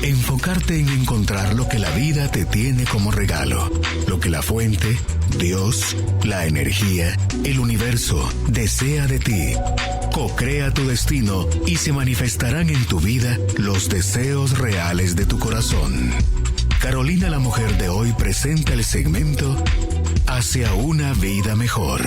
Enfocarte en encontrar lo que la vida te tiene como regalo, lo que la fuente, Dios, la energía, el universo desea de ti. Co-crea tu destino y se manifestarán en tu vida los deseos reales de tu corazón. Carolina, la mujer de hoy, presenta el segmento Hacia una vida mejor.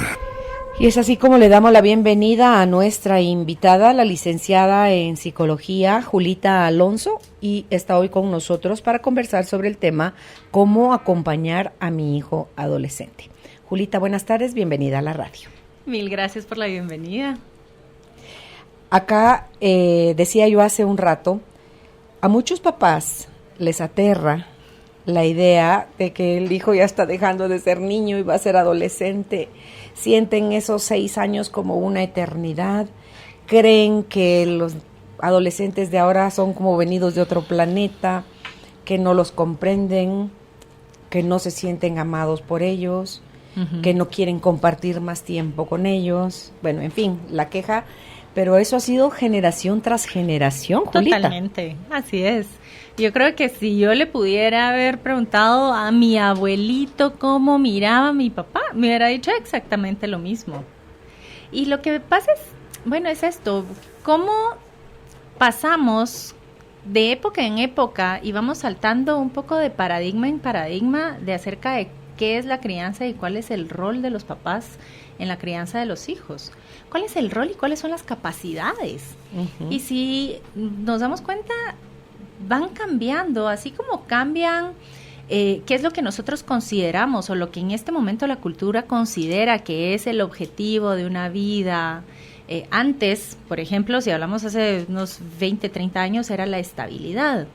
Y es así como le damos la bienvenida a nuestra invitada, la licenciada en psicología, Julita Alonso, y está hoy con nosotros para conversar sobre el tema cómo acompañar a mi hijo adolescente. Julita, buenas tardes, bienvenida a la radio. Mil gracias por la bienvenida. Acá decía yo hace un rato, a muchos papás les aterra la idea de que el hijo ya está dejando de ser niño y va a ser adolescente. Sienten esos 6 años como una eternidad. Creen que los adolescentes de ahora son como venidos de otro planeta, que no los comprenden, que no se sienten amados por ellos, que no quieren compartir más tiempo con ellos. Bueno, en fin, la queja. Pero eso ha sido generación tras generación, Julita. Totalmente, así es. Yo creo que si yo le pudiera haber preguntado a mi abuelito cómo miraba a mi papá, me hubiera dicho exactamente lo mismo. Y lo que pasa es, bueno, es esto, cómo pasamos de época en época y vamos saltando un poco de paradigma en paradigma de acerca de qué es la crianza y cuál es el rol de los papás en la crianza de los hijos. ¿Cuál es el rol y cuáles son las capacidades? Y si nos damos cuenta, van cambiando, así como cambian qué es lo que nosotros consideramos o lo que en este momento la cultura considera que es el objetivo de una vida. Antes, por ejemplo, si hablamos hace unos 20, 30 años, era la estabilidad.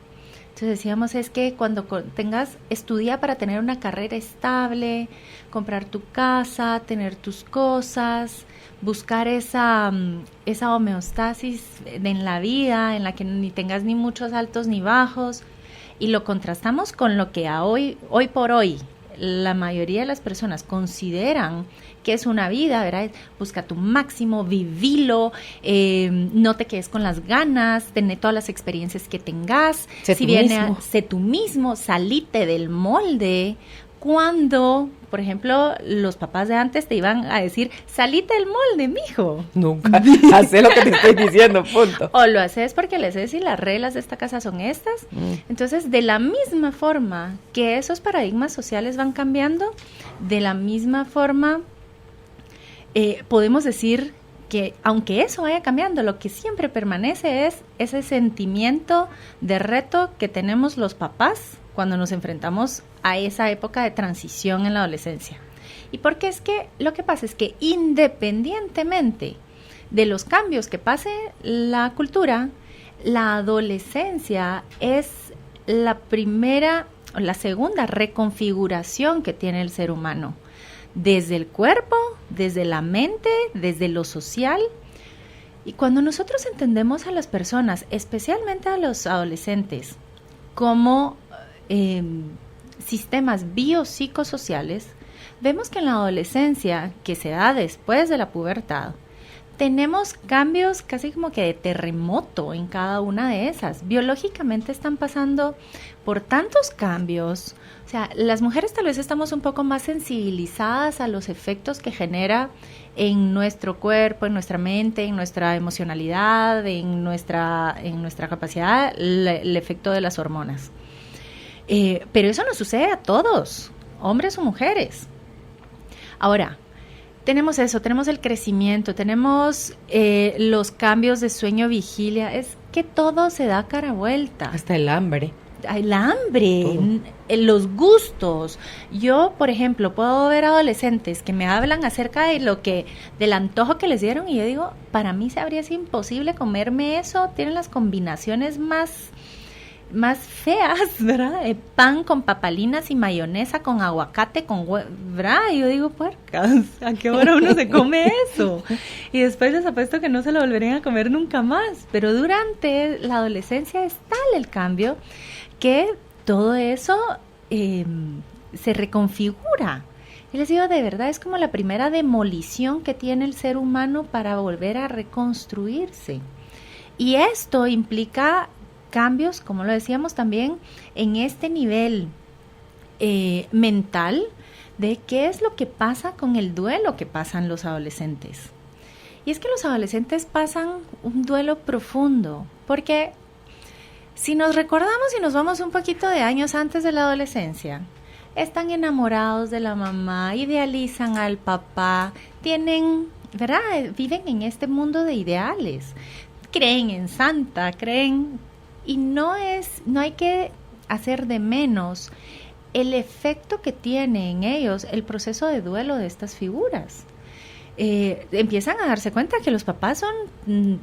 Entonces decíamos, es que cuando tengas, estudia para tener una carrera estable, comprar tu casa, tener tus cosas, buscar esa homeostasis en la vida, en la que ni tengas ni muchos altos ni bajos, y lo contrastamos con lo que hoy por hoy la mayoría de las personas consideran que es una vida, ¿verdad? Busca tu máximo, vivilo, no te quedes con las ganas, tener todas las experiencias que tengas, sé tú mismo, salite del molde. Cuando, por ejemplo, los papás de antes te iban a decir, salite del molde, mijo. Nunca, hace lo que te estoy diciendo, punto. O lo haces porque les sé si las reglas de esta casa son estas. Entonces, de la misma forma que esos paradigmas sociales van cambiando, de la misma forma podemos decir que aunque eso vaya cambiando, lo que siempre permanece es ese sentimiento de reto que tenemos los papás cuando nos enfrentamos a esa época de transición en la adolescencia. Y porque es que lo que pasa es que independientemente de los cambios que pase la cultura, la adolescencia es la primera o la segunda reconfiguración que tiene el ser humano. Desde el cuerpo, desde la mente, desde lo social. Y cuando nosotros entendemos a las personas, especialmente a los adolescentes, como sistemas biopsicosociales, vemos que en la adolescencia, que se da después de la pubertad, tenemos cambios casi como que de terremoto en cada una de esas. Biológicamente están pasando por tantos cambios. O sea, las mujeres tal vez estamos un poco más sensibilizadas a los efectos que genera en nuestro cuerpo, en nuestra mente, en nuestra emocionalidad, en nuestra capacidad, el efecto de las hormonas. Pero eso no sucede a todos, hombres o mujeres. Ahora, tenemos eso, tenemos el crecimiento, tenemos los cambios de sueño-vigilia, es que todo se da cara vuelta. Hasta el hambre. El hambre, los gustos. Yo, por ejemplo, puedo ver adolescentes que me hablan acerca de del antojo que les dieron y yo digo, para mí se habría sido imposible comerme eso, tienen las combinaciones más feas, ¿verdad? Pan con papalinas y mayonesa, con aguacate, ¿verdad? Y yo digo, puercas, ¿a qué hora uno se come eso? Y después les apuesto que no se lo volverían a comer nunca más. Pero durante la adolescencia es tal el cambio que todo eso se reconfigura. Y les digo, de verdad, es como la primera demolición que tiene el ser humano para volver a reconstruirse. Y esto implica cambios, como lo decíamos también, en este nivel mental de qué es lo que pasa con el duelo que pasan los adolescentes. Y es que los adolescentes pasan un duelo profundo, porque si nos recordamos y nos vamos un poquito de años antes de la adolescencia, están enamorados de la mamá, idealizan al papá, tienen, ¿verdad? Viven en este mundo de ideales, creen en Santa, y no hay que hacer de menos el efecto que tiene en ellos el proceso de duelo de estas figuras. Empiezan a darse cuenta que los papás son,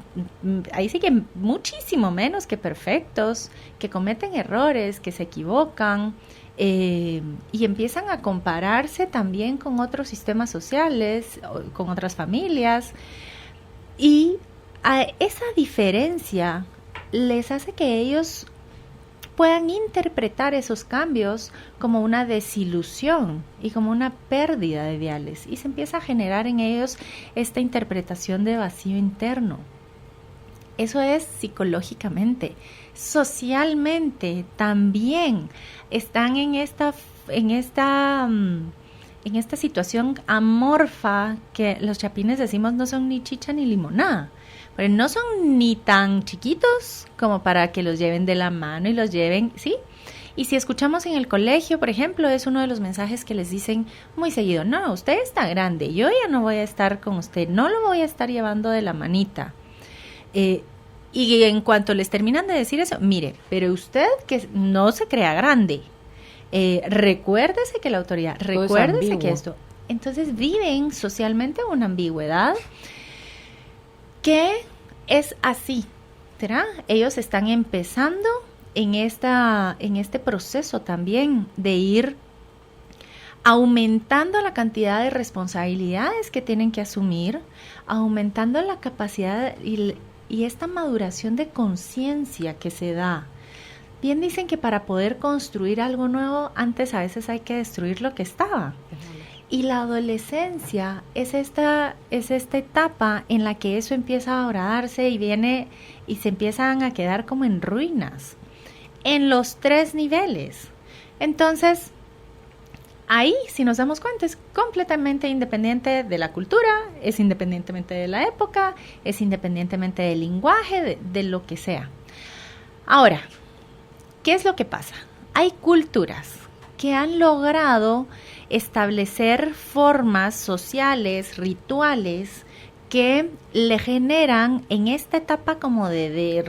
ahí sí que muchísimo menos que perfectos, que cometen errores, que se equivocan, y empiezan a compararse también con otros sistemas sociales, con otras familias, y a esa diferencia les hace que ellos puedan interpretar esos cambios como una desilusión y como una pérdida de ideales, y se empieza a generar en ellos esta interpretación de vacío interno. Eso es psicológicamente. Socialmente también están en esta situación amorfa que los chapines decimos no son ni chicha ni limonada. Pero no son ni tan chiquitos como para que los lleven de la mano y los lleven, ¿sí? Y si escuchamos en el colegio, por ejemplo, es uno de los mensajes que les dicen muy seguido: no, usted está grande, yo ya no voy a estar con usted, no lo voy a estar llevando de la manita. Y en cuanto les terminan de decir eso, mire, pero usted que no se crea grande, recuérdese que la autoridad, recuérdese que esto. Entonces viven socialmente una ambigüedad que es así, ¿verdad? Ellos están empezando en este proceso también de ir aumentando la cantidad de responsabilidades que tienen que asumir, aumentando la capacidad y esta maduración de conciencia que se da. Bien dicen que para poder construir algo nuevo, antes a veces hay que destruir lo que estaba. Y la adolescencia es esta etapa en la que eso empieza a horadarse y se empiezan a quedar como en ruinas, en los 3 niveles. Entonces, ahí, si nos damos cuenta, es completamente independiente de la cultura, es independientemente de la época, es independientemente del lenguaje, de lo que sea. Ahora, ¿qué es lo que pasa? Hay culturas que han logrado establecer formas sociales, rituales, que le generan en esta etapa como de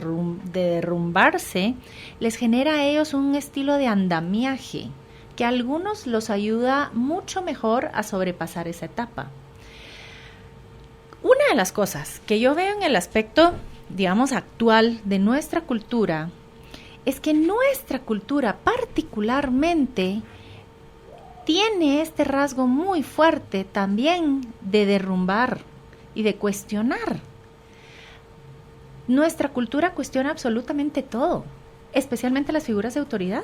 derrumbarse, les genera a ellos un estilo de andamiaje que a algunos los ayuda mucho mejor a sobrepasar esa etapa. Una de las cosas que yo veo en el aspecto, digamos, actual de nuestra cultura, es que nuestra cultura particularmente tiene este rasgo muy fuerte también de derrumbar y de cuestionar. Nuestra cultura cuestiona absolutamente todo, especialmente las figuras de autoridad.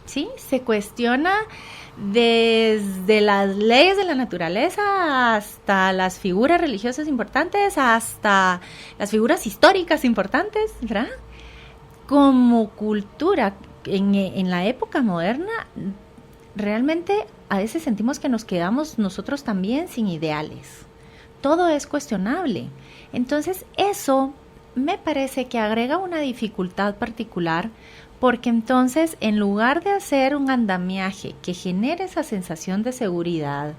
¿Sí? Se cuestiona desde las leyes de la naturaleza hasta las figuras religiosas importantes, hasta las figuras históricas importantes, ¿verdad? Como cultura, en la época moderna, realmente a veces sentimos que nos quedamos nosotros también sin ideales. Todo es cuestionable. Entonces eso me parece que agrega una dificultad particular, porque entonces en lugar de hacer un andamiaje que genere esa sensación de seguridad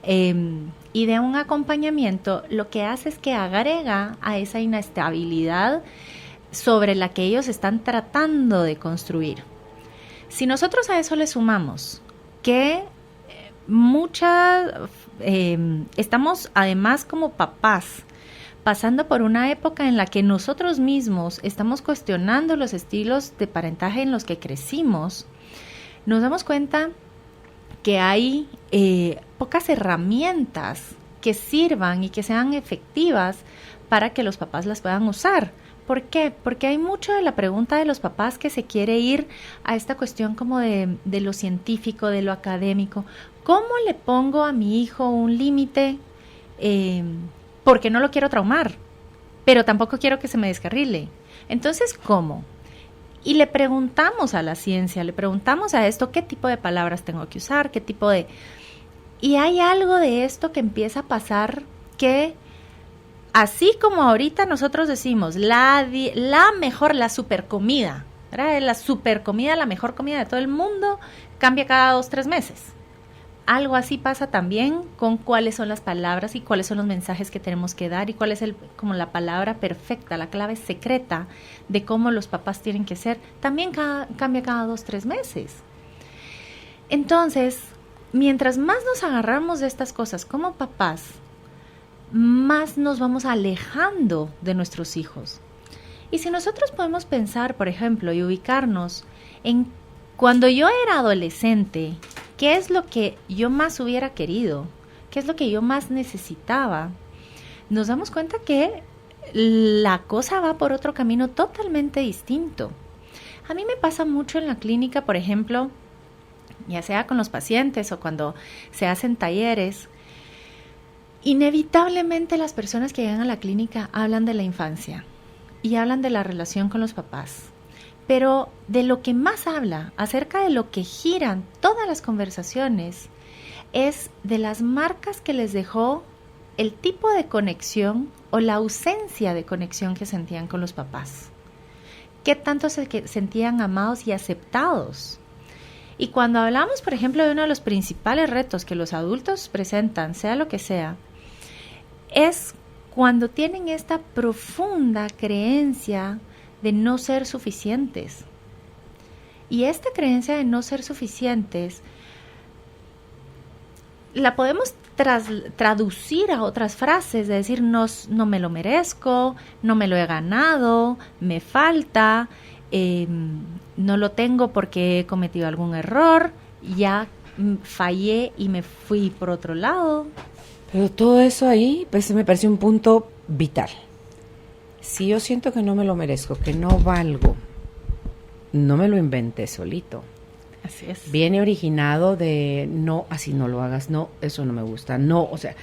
y de un acompañamiento, lo que hace es que agrega a esa inestabilidad sobre la que ellos están tratando de construir. Si nosotros a eso le sumamos que estamos además como papás pasando por una época en la que nosotros mismos estamos cuestionando los estilos de parentaje en los que crecimos, nos damos cuenta que hay pocas herramientas que sirvan y que sean efectivas para que los papás las puedan usar. ¿Por qué? Porque hay mucho de la pregunta de los papás que se quiere ir a esta cuestión como de lo científico, de lo académico. ¿Cómo le pongo a mi hijo un límite? Porque no lo quiero traumar, pero tampoco quiero que se me descarrile. Entonces, ¿cómo? Y le preguntamos a la ciencia, le preguntamos a esto, ¿qué tipo de palabras tengo que usar? ¿Qué tipo de...? Y hay algo de esto que empieza a pasar que, así como ahorita nosotros decimos, la mejor, la super comida, ¿verdad? La super comida, la mejor comida de todo el mundo, cambia cada 2-3 meses. Algo así pasa también con cuáles son las palabras y cuáles son los mensajes que tenemos que dar y cuál es como la palabra perfecta, la clave secreta de cómo los papás tienen que ser. También cambia cada 2-3 meses. Entonces, mientras más nos agarramos de estas cosas como papás, más nos vamos alejando de nuestros hijos. Y si nosotros podemos pensar, por ejemplo, y ubicarnos en cuando yo era adolescente, ¿qué es lo que yo más hubiera querido? ¿Qué es lo que yo más necesitaba? Nos damos cuenta que la cosa va por otro camino totalmente distinto. A mí me pasa mucho en la clínica, por ejemplo, ya sea con los pacientes o cuando se hacen talleres, inevitablemente las personas que llegan a la clínica hablan de la infancia y hablan de la relación con los papás. Pero de lo que más habla, acerca de lo que giran todas las conversaciones, es de las marcas que les dejó el tipo de conexión o la ausencia de conexión que sentían con los papás. ¿Qué tanto se sentían amados y aceptados? Y cuando hablamos, por ejemplo, de uno de los principales retos que los adultos presentan, sea lo que sea, es cuando tienen esta profunda creencia de no ser suficientes. Y esta creencia de no ser suficientes la podemos traducir a otras frases, de decir no me lo merezco, no me lo he ganado, me falta, no lo tengo porque he cometido algún error, ya fallé y me fui por otro lado. Pero todo eso ahí, pues me parece un punto vital. Si yo siento que no me lo merezco, que no valgo, no me lo inventé solito. Así es. Viene originado de no, así no lo hagas, no, eso no me gusta, no, o sea,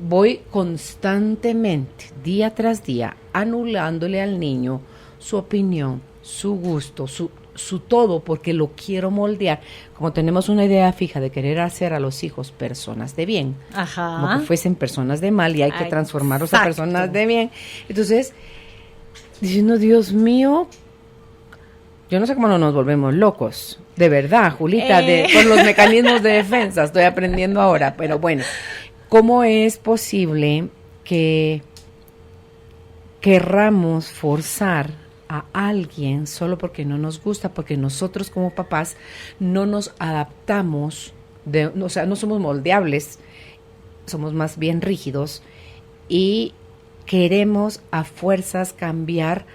voy constantemente, día tras día, anulándole al niño su opinión, su gusto, su todo, porque lo quiero moldear. Como tenemos una idea fija de querer hacer a los hijos personas de bien, Ajá. como que fuesen personas de mal y hay que transformarlos a personas de bien. Entonces, diciendo, Dios mío, yo no sé cómo no nos volvemos locos, de verdad, Julita, por los mecanismos de defensa, estoy aprendiendo ahora, pero bueno, ¿cómo es posible que querramos forzar a alguien solo porque no nos gusta, porque nosotros como papás no nos adaptamos, o sea, no somos moldeables, somos más bien rígidos y queremos a fuerzas cambiar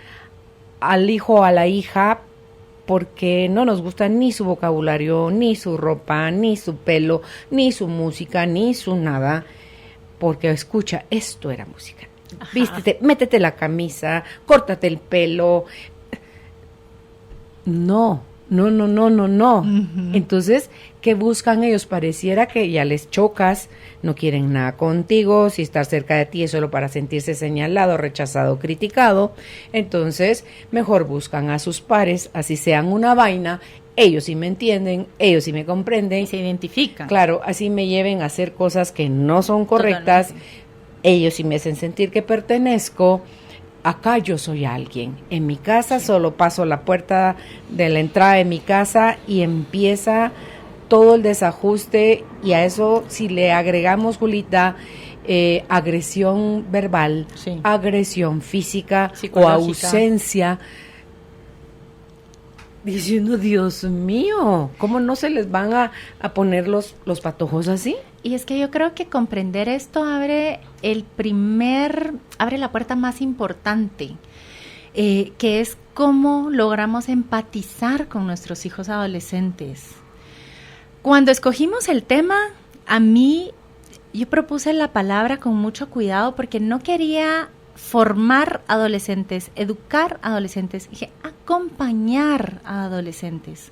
al hijo o a la hija porque no nos gusta ni su vocabulario, ni su ropa, ni su pelo, ni su música, ni su nada, porque escucha, esto era música. Ajá. Vístete, métete la camisa, córtate el pelo. No. Uh-huh. Entonces, ¿qué buscan ellos? Pareciera que ya les chocas, no quieren nada contigo, si estar cerca de ti es solo para sentirse señalado, rechazado, criticado. Entonces, mejor buscan a sus pares, así sean una vaina, ellos sí me entienden, ellos sí me comprenden. Y se identifican. Claro, así me lleven a hacer cosas que no son correctas. Totalmente. Ellos sí me hacen sentir que pertenezco. Acá yo soy alguien. En mi casa solo paso la puerta de la entrada de mi casa y empieza todo el desajuste. Y a eso, si le agregamos, Julita, agresión verbal, sí, agresión física o ausencia, diciendo, Dios mío, ¿cómo no se les van a poner los patojos así? Y es que yo creo que comprender esto abre la puerta más importante, que es cómo logramos empatizar con nuestros hijos adolescentes. Cuando escogimos el tema, yo propuse la palabra con mucho cuidado porque no quería formar adolescentes, educar adolescentes, dije acompañar a adolescentes.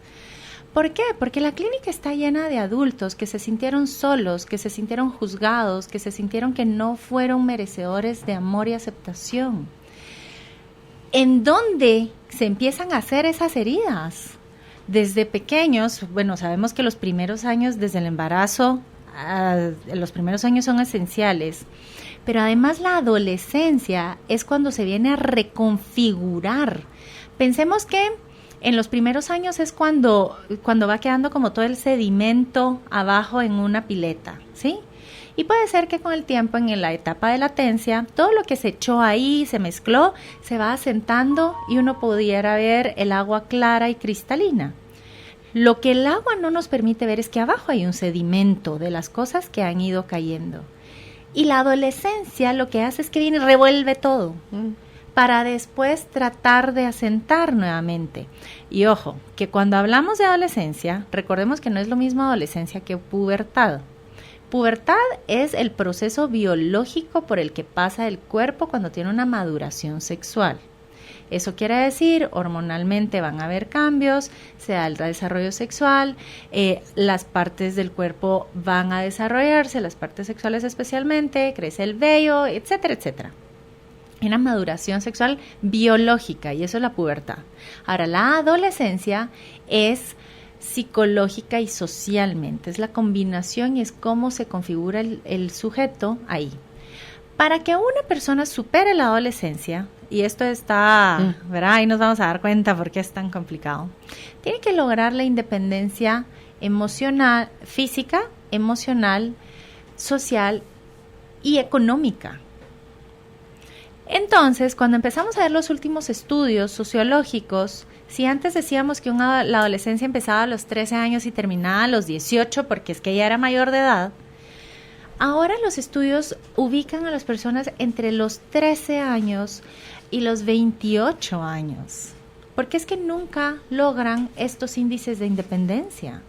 ¿Por qué? Porque la clínica está llena de adultos que se sintieron solos, que se sintieron juzgados, que se sintieron que no fueron merecedores de amor y aceptación. ¿En dónde se empiezan a hacer esas heridas? Desde pequeños, bueno, sabemos que los primeros años desde el embarazo, los primeros años son esenciales, pero además la adolescencia es cuando se viene a reconfigurar. Pensemos que en los primeros años es cuando va quedando como todo el sedimento abajo en una pileta, ¿sí? Y puede ser que con el tiempo, en la etapa de latencia, todo lo que se echó ahí, se mezcló, se va asentando y uno pudiera ver el agua clara y cristalina. Lo que el agua no nos permite ver es que abajo hay un sedimento de las cosas que han ido cayendo. Y la adolescencia lo que hace es que viene y revuelve todo, para después tratar de asentar nuevamente. Y ojo, que cuando hablamos de adolescencia, recordemos que no es lo mismo adolescencia que pubertad. Pubertad es el proceso biológico por el que pasa el cuerpo cuando tiene una maduración sexual. Eso quiere decir, hormonalmente van a haber cambios, se da el desarrollo sexual, las partes del cuerpo van a desarrollarse, las partes sexuales especialmente, crece el vello, etcétera, etcétera. Una maduración sexual biológica, y eso es la pubertad. Ahora, la adolescencia es psicológica y socialmente, es la combinación y es cómo se configura el sujeto ahí. Para que una persona supere la adolescencia, y esto está, ¿verdad? Ahí nos vamos a dar cuenta por qué es tan complicado, tiene que lograr la independencia emocional, física, emocional, social y económica. Entonces, cuando empezamos a ver los últimos estudios sociológicos, si antes decíamos que la adolescencia empezaba a los 13 años y terminaba a los 18 porque es que ella era mayor de edad, ahora los estudios ubican a las personas entre los 13 años y los 28 años, porque es que nunca logran estos índices de independencia.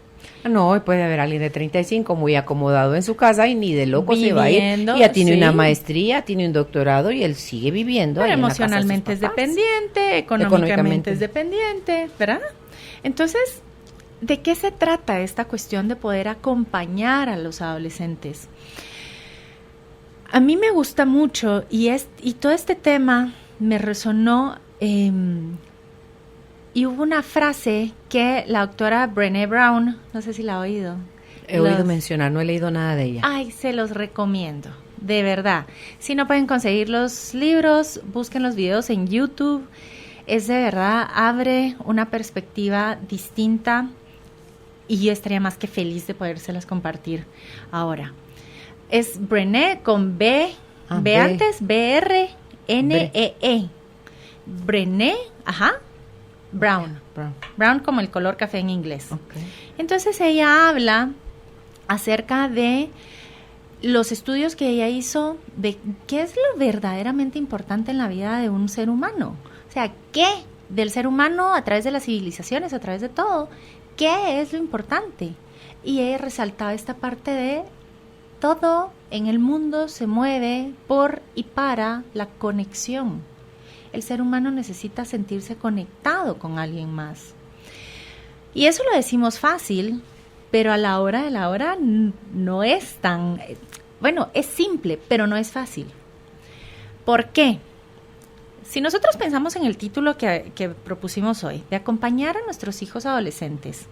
No, puede haber alguien de 35 muy acomodado en su casa y ni de loco viviendo, se va a ir. Ya tiene sí, una maestría, tiene un doctorado y él sigue viviendo. Pero emocionalmente es dependiente, económicamente es dependiente, ¿verdad? Entonces, ¿de qué se trata esta cuestión de poder acompañar a los adolescentes? A mí me gusta mucho y todo este tema me resonó. Y hubo una frase que la doctora Brené Brown, no sé si la ha oído. He oído mencionar, no he leído nada de ella. Ay, se los recomiendo, de verdad. Si no pueden conseguir los libros, busquen los videos en YouTube. Es de verdad, abre una perspectiva distinta y yo estaría más que feliz de podérselas compartir ahora. Es Brené con B, B antes, B-R-N-E-E. Brené, Brown como el color café en inglés. Okay. Entonces ella habla acerca de los estudios que ella hizo de qué es lo verdaderamente importante en la vida de un ser humano. O sea, qué del ser humano a través de las civilizaciones, a través de todo, qué es lo importante. Y ella resaltaba esta parte de todo en el mundo se mueve por y para la conexión. El ser humano necesita sentirse conectado con alguien más. Y eso lo decimos fácil, pero a la hora de la hora no es tan... Bueno, es simple, pero no es fácil. ¿Por qué? Si nosotros pensamos en el título que propusimos hoy, de acompañar a nuestros hijos adolescentes,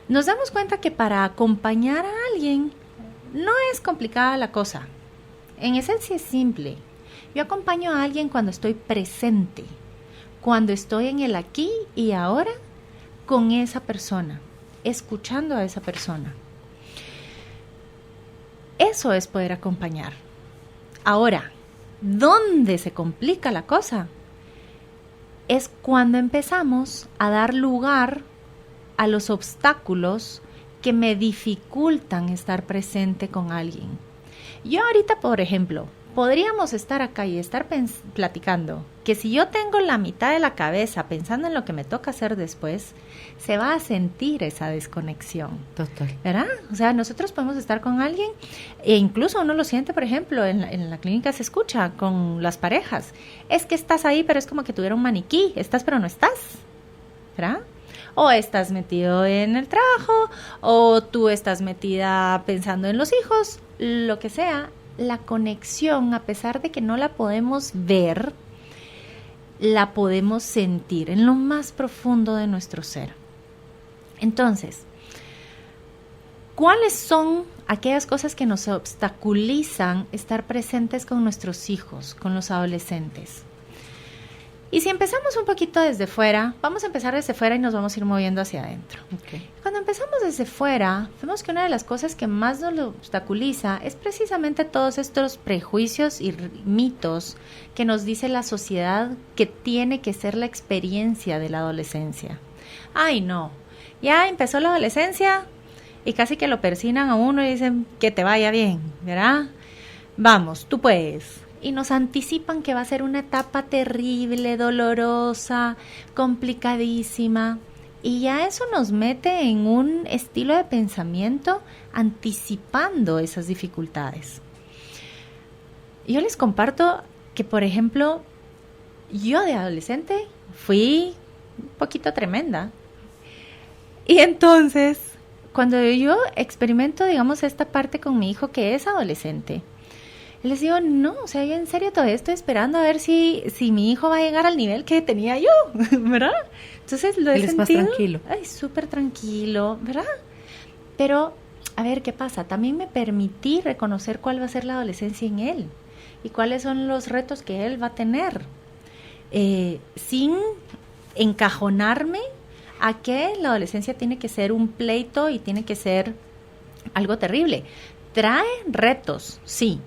nos damos cuenta que para acompañar a alguien no es complicada la cosa. En esencia es simple. Yo acompaño a alguien cuando estoy presente, cuando estoy en el aquí y ahora con esa persona, escuchando a esa persona. Eso es poder acompañar. Ahora, ¿dónde se complica la cosa? Es cuando empezamos a dar lugar a los obstáculos que me dificultan estar presente con alguien. Yo ahorita, por ejemplo, podríamos estar acá y estar platicando que si yo tengo la mitad de la cabeza pensando en lo que me toca hacer después, se va a sentir esa desconexión. Total. ¿Verdad? O sea, nosotros podemos estar con alguien e incluso uno lo siente, por ejemplo, en la clínica se escucha con las parejas. Es que estás ahí, pero es como que tuviera un maniquí. Estás, pero no estás. ¿Verdad? O estás metido en el trabajo, o tú estás metida pensando en los hijos, lo que sea. La conexión, a pesar de que no la podemos ver, la podemos sentir en lo más profundo de nuestro ser. Entonces, ¿cuáles son aquellas cosas que nos obstaculizan estar presentes con nuestros hijos, con los adolescentes? Y si empezamos un poquito desde fuera, vamos a empezar desde fuera y nos vamos a ir moviendo hacia adentro. Okay. Cuando empezamos desde fuera, vemos que una de las cosas que más nos lo obstaculiza es precisamente todos estos prejuicios y mitos que nos dice la sociedad que tiene que ser la experiencia de la adolescencia. Ay, no, ya empezó la adolescencia y casi que lo persignan a uno y dicen que te vaya bien, ¿verdad? Vamos, tú puedes. Y nos anticipan que va a ser una etapa terrible, dolorosa, complicadísima. Y ya eso nos mete en un estilo de pensamiento anticipando esas dificultades. Yo les comparto que, por ejemplo, yo de adolescente fui un poquito tremenda. Y entonces, cuando yo experimento, digamos, esta parte con mi hijo que es adolescente, les digo, no, o sea, yo en serio todavía estoy esperando a ver si mi hijo va a llegar al nivel que tenía yo, ¿verdad? Entonces lo he sentido. Él es más tranquilo. Ay, súper tranquilo, ¿verdad? Pero, a ver, ¿qué pasa? También me permití reconocer cuál va a ser la adolescencia en él y cuáles son los retos que él va a tener, sin encajonarme a que la adolescencia tiene que ser un pleito y tiene que ser algo terrible. Trae retos, sí.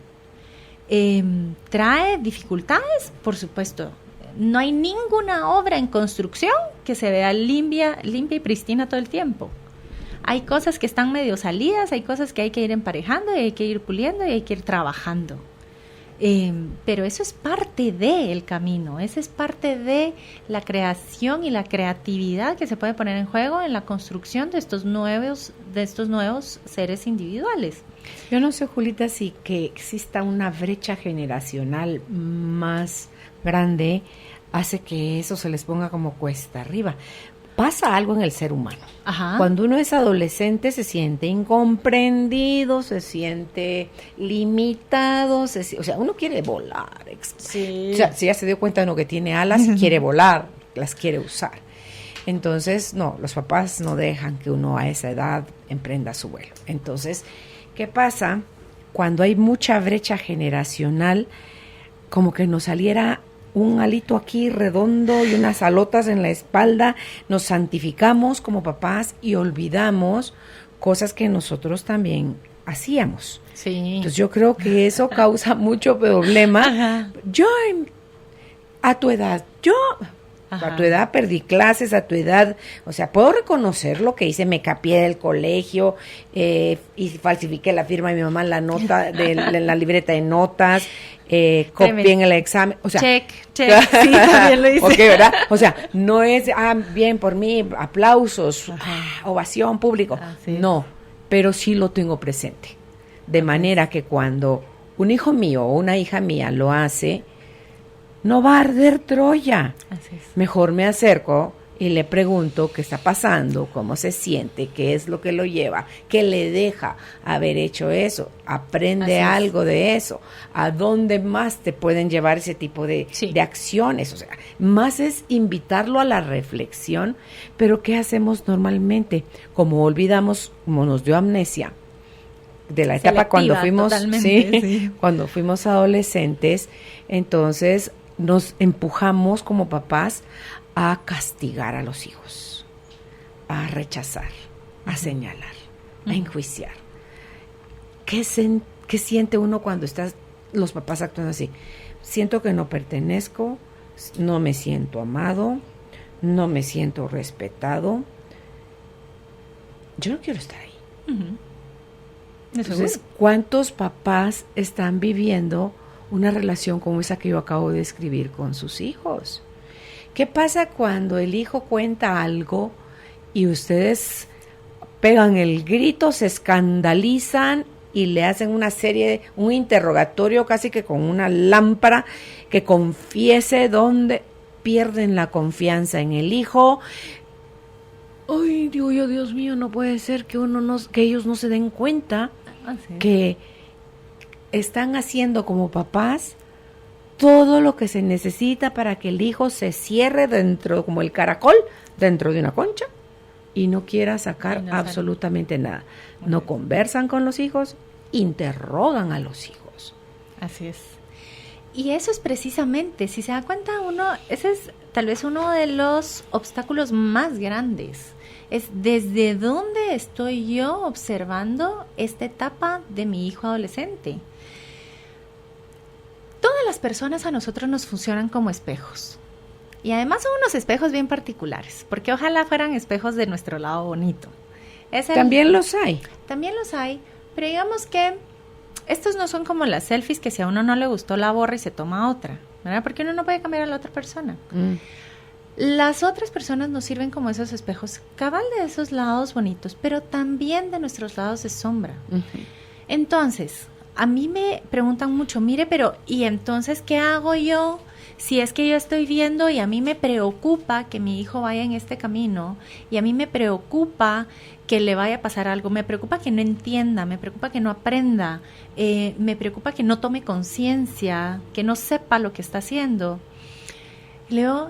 Trae dificultades, por supuesto. No hay ninguna obra en construcción que se vea limpia y pristina todo el tiempo. Hay cosas que están medio salidas, hay cosas que hay que ir emparejando y hay que ir puliendo y hay que ir trabajando. Pero eso es parte del camino, eso es parte de la creación y la creatividad que se puede poner en juego en la construcción de estos nuevos seres individuales. Yo no sé, Julita, si que exista una brecha generacional más grande hace que eso se les ponga como cuesta arriba. Pasa algo en el ser humano. Ajá. Cuando uno es adolescente se siente incomprendido, se siente limitado, o sea, uno quiere volar. Sí. O sea, si ya se dio cuenta uno que tiene alas y quiere volar, las quiere usar. Entonces, no, los papás no dejan que uno a esa edad emprenda su vuelo. Entonces, ¿qué pasa? Cuando hay mucha brecha generacional, como que nos saliera un alito aquí redondo y unas alotas en la espalda, nos santificamos como papás y olvidamos cosas que nosotros también hacíamos. Sí. Entonces yo creo que eso causa mucho problema. Ajá. Yo, a tu edad, a tu edad perdí clases, a tu edad, o sea, puedo reconocer lo que hice, me capié del colegio y falsifiqué la firma de mi mamá en la nota, en la libreta de notas, copié en el examen, o sea. Check, sí, también lo hice. Okay, ¿verdad? O sea, no es, bien por mí, aplausos, ovación público, sí. No, pero sí lo tengo presente, de manera que cuando un hijo mío o una hija mía lo hace, no va a arder Troya. Así es. Mejor me acerco y le pregunto qué está pasando, cómo se siente, qué es lo que lo lleva, qué le deja haber hecho eso, aprende algo de eso, a dónde más te pueden llevar ese tipo de acciones. O sea, más es invitarlo a la reflexión, pero ¿qué hacemos normalmente? Como olvidamos, como nos dio amnesia de la etapa cuando fuimos, cuando fuimos adolescentes, entonces nos empujamos como papás a castigar a los hijos, a rechazar, a señalar, a enjuiciar. ¿Qué siente uno cuando los papás actuando así? Siento que no pertenezco, no me siento amado, no me siento respetado. Yo no quiero estar ahí. Entonces, ¿cuántos papás están viviendo una relación como esa que yo acabo de describir con sus hijos? ¿Qué pasa cuando el hijo cuenta algo y ustedes pegan el grito, se escandalizan y le hacen un interrogatorio casi que con una lámpara que confiese dónde pierden la confianza en el hijo? Ay, digo yo, Dios mío, no puede ser que ellos no se den cuenta que están haciendo como papás todo lo que se necesita para que el hijo se cierre dentro, como el caracol, dentro de una concha y no quiera sacar absolutamente nada. No conversan con los hijos, interrogan a los hijos. Así es. Y eso es precisamente, si se da cuenta uno, ese es tal vez uno de los obstáculos más grandes. Es desde dónde estoy yo observando esta etapa de mi hijo adolescente. Todas las personas a nosotros nos funcionan como espejos. Y además son unos espejos bien particulares, porque ojalá fueran espejos de nuestro lado bonito. También los hay. También los hay, pero digamos que estos no son como las selfies que si a uno no le gustó la borra y se toma otra, ¿verdad? Porque uno no puede cambiar a la otra persona. Las otras personas nos sirven como esos espejos, cabal de esos lados bonitos, pero también de nuestros lados de sombra. Entonces, a mí me preguntan mucho, mire, pero ¿y entonces qué hago yo? Si es que yo estoy viendo y a mí me preocupa que mi hijo vaya en este camino y a mí me preocupa que le vaya a pasar algo, me preocupa que no entienda, me preocupa que no aprenda, me preocupa que no tome conciencia, que no sepa lo que está haciendo. Leo,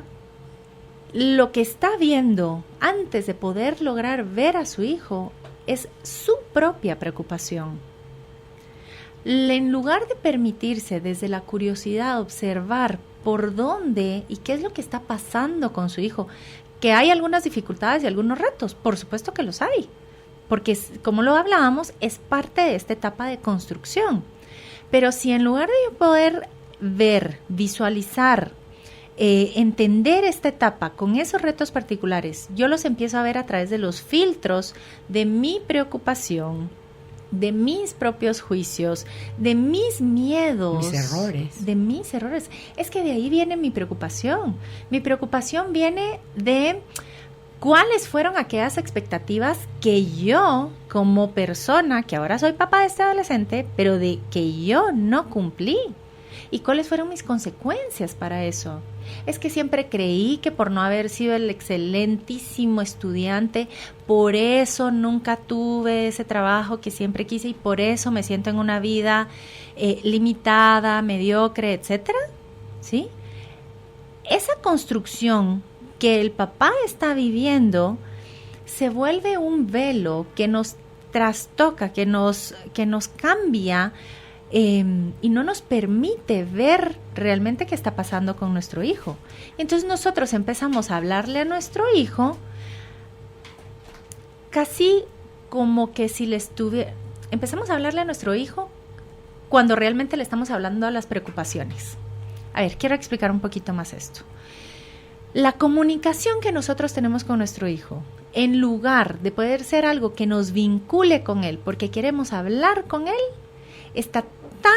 lo que está viendo antes de poder lograr ver a su hijo es su propia preocupación. En lugar de permitirse desde la curiosidad observar por dónde y qué es lo que está pasando con su hijo, que hay algunas dificultades y algunos retos, por supuesto que los hay, porque como lo hablábamos, es parte de esta etapa de construcción. Pero si en lugar de yo poder ver, visualizar, entender esta etapa con esos retos particulares, yo los empiezo a ver a través de los filtros de mi preocupación, de mis propios juicios, de mis miedos, de mis errores. Es que de ahí viene mi preocupación. Mi preocupación viene de cuáles fueron aquellas expectativas que yo, como persona, que ahora soy papá de este adolescente, pero de que yo no cumplí. ¿Y cuáles fueron mis consecuencias para eso? Es que siempre creí que por no haber sido el excelentísimo estudiante, por eso nunca tuve ese trabajo que siempre quise y por eso me siento en una vida limitada, mediocre, etcétera, ¿sí? Esa construcción que el papá está viviendo se vuelve un velo que nos trastoca, que nos cambia, y no nos permite ver realmente qué está pasando con nuestro hijo. Entonces nosotros empezamos a hablarle a nuestro hijo casi como que si empezamos a hablarle a nuestro hijo cuando realmente le estamos hablando a las preocupaciones. A ver, quiero explicar un poquito más esto. La comunicación que nosotros tenemos con nuestro hijo, en lugar de poder ser algo que nos vincule con él porque queremos hablar con él, está tan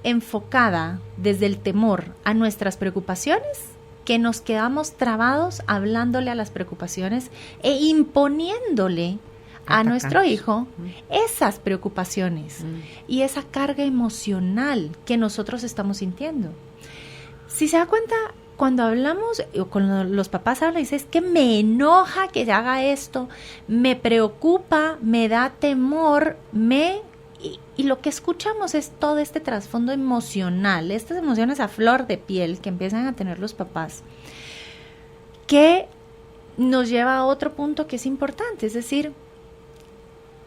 enfocada desde el temor a nuestras preocupaciones que nos quedamos trabados hablándole a las preocupaciones e imponiéndole a nuestro hijo esas preocupaciones y esa carga emocional que nosotros estamos sintiendo. Si se da cuenta, cuando hablamos, o cuando los papás hablan, dicen, es que me enoja que haga esto, me preocupa, me da temor, y lo que escuchamos es todo este trasfondo emocional, estas emociones a flor de piel que empiezan a tener los papás, que nos lleva a otro punto que es importante, es decir,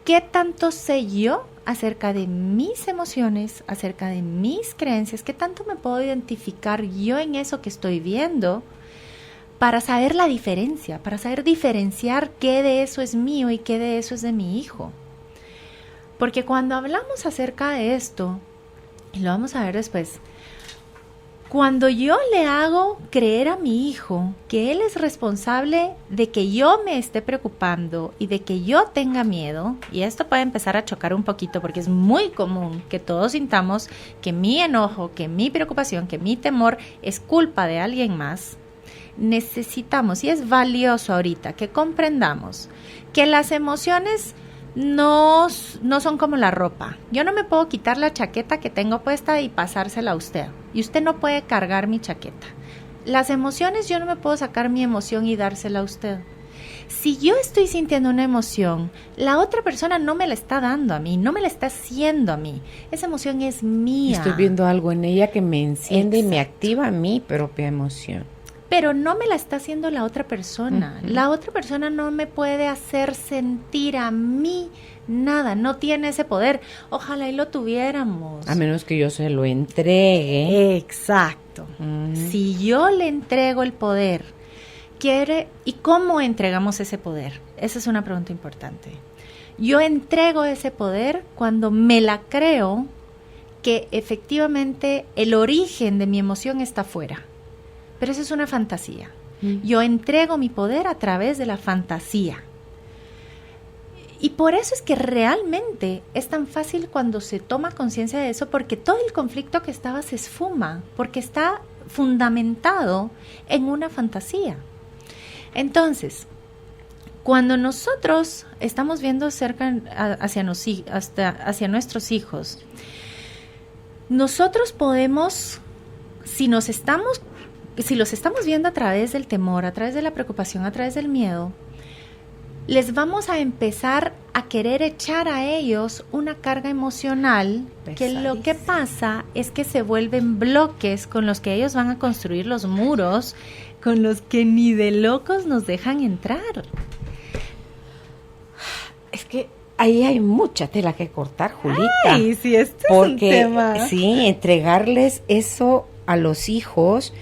¿qué tanto sé yo acerca de mis emociones, acerca de mis creencias? ¿Qué tanto me puedo identificar yo en eso que estoy viendo para saber la diferencia, para saber diferenciar qué de eso es mío y qué de eso es de mi hijo? Porque cuando hablamos acerca de esto, y lo vamos a ver después, cuando yo le hago creer a mi hijo que él es responsable de que yo me esté preocupando y de que yo tenga miedo, y esto puede empezar a chocar un poquito porque es muy común que todos sintamos que mi enojo, que mi preocupación, que mi temor es culpa de alguien más, necesitamos, y es valioso ahorita, que comprendamos que las emociones no son como la ropa. Yo no me puedo quitar la chaqueta que tengo puesta y pasársela a usted. Y usted no puede cargar mi chaqueta. Las emociones, yo no me puedo sacar mi emoción y dársela a usted. Si yo estoy sintiendo una emoción, la otra persona no me la está dando a mí, no me la está haciendo a mí. Esa emoción es mía. Estoy viendo algo en ella que me enciende y me Exacto. activa mi propia emoción. Pero no me la está haciendo la otra persona. Ujú. La otra persona no me puede hacer sentir a mí nada, no tiene ese poder. Ojalá y lo tuviéramos. A menos que yo se lo entregue. Exacto. Mm. Si yo le entrego el poder, ¿y cómo entregamos ese poder? Esa es una pregunta importante. Yo entrego ese poder cuando me la creo que efectivamente el origen de mi emoción está fuera. Pero eso es una fantasía. Yo entrego mi poder a través de la fantasía. Y por eso es que realmente es tan fácil cuando se toma conciencia de eso, porque todo el conflicto que estaba se esfuma, porque está fundamentado en una fantasía. Entonces, cuando nosotros estamos viendo hacia nuestros hijos, nosotros podemos, si los estamos viendo a través del temor, a través de la preocupación, a través del miedo, les vamos a empezar a querer echar a ellos una carga emocional que lo que pasa es que se vuelven bloques con los que ellos van a construir los muros con los que ni de locos nos dejan entrar. Es que ahí hay mucha tela que cortar, Julita. Ay, sí, este porque, es un tema. Sí, entregarles eso a los hijos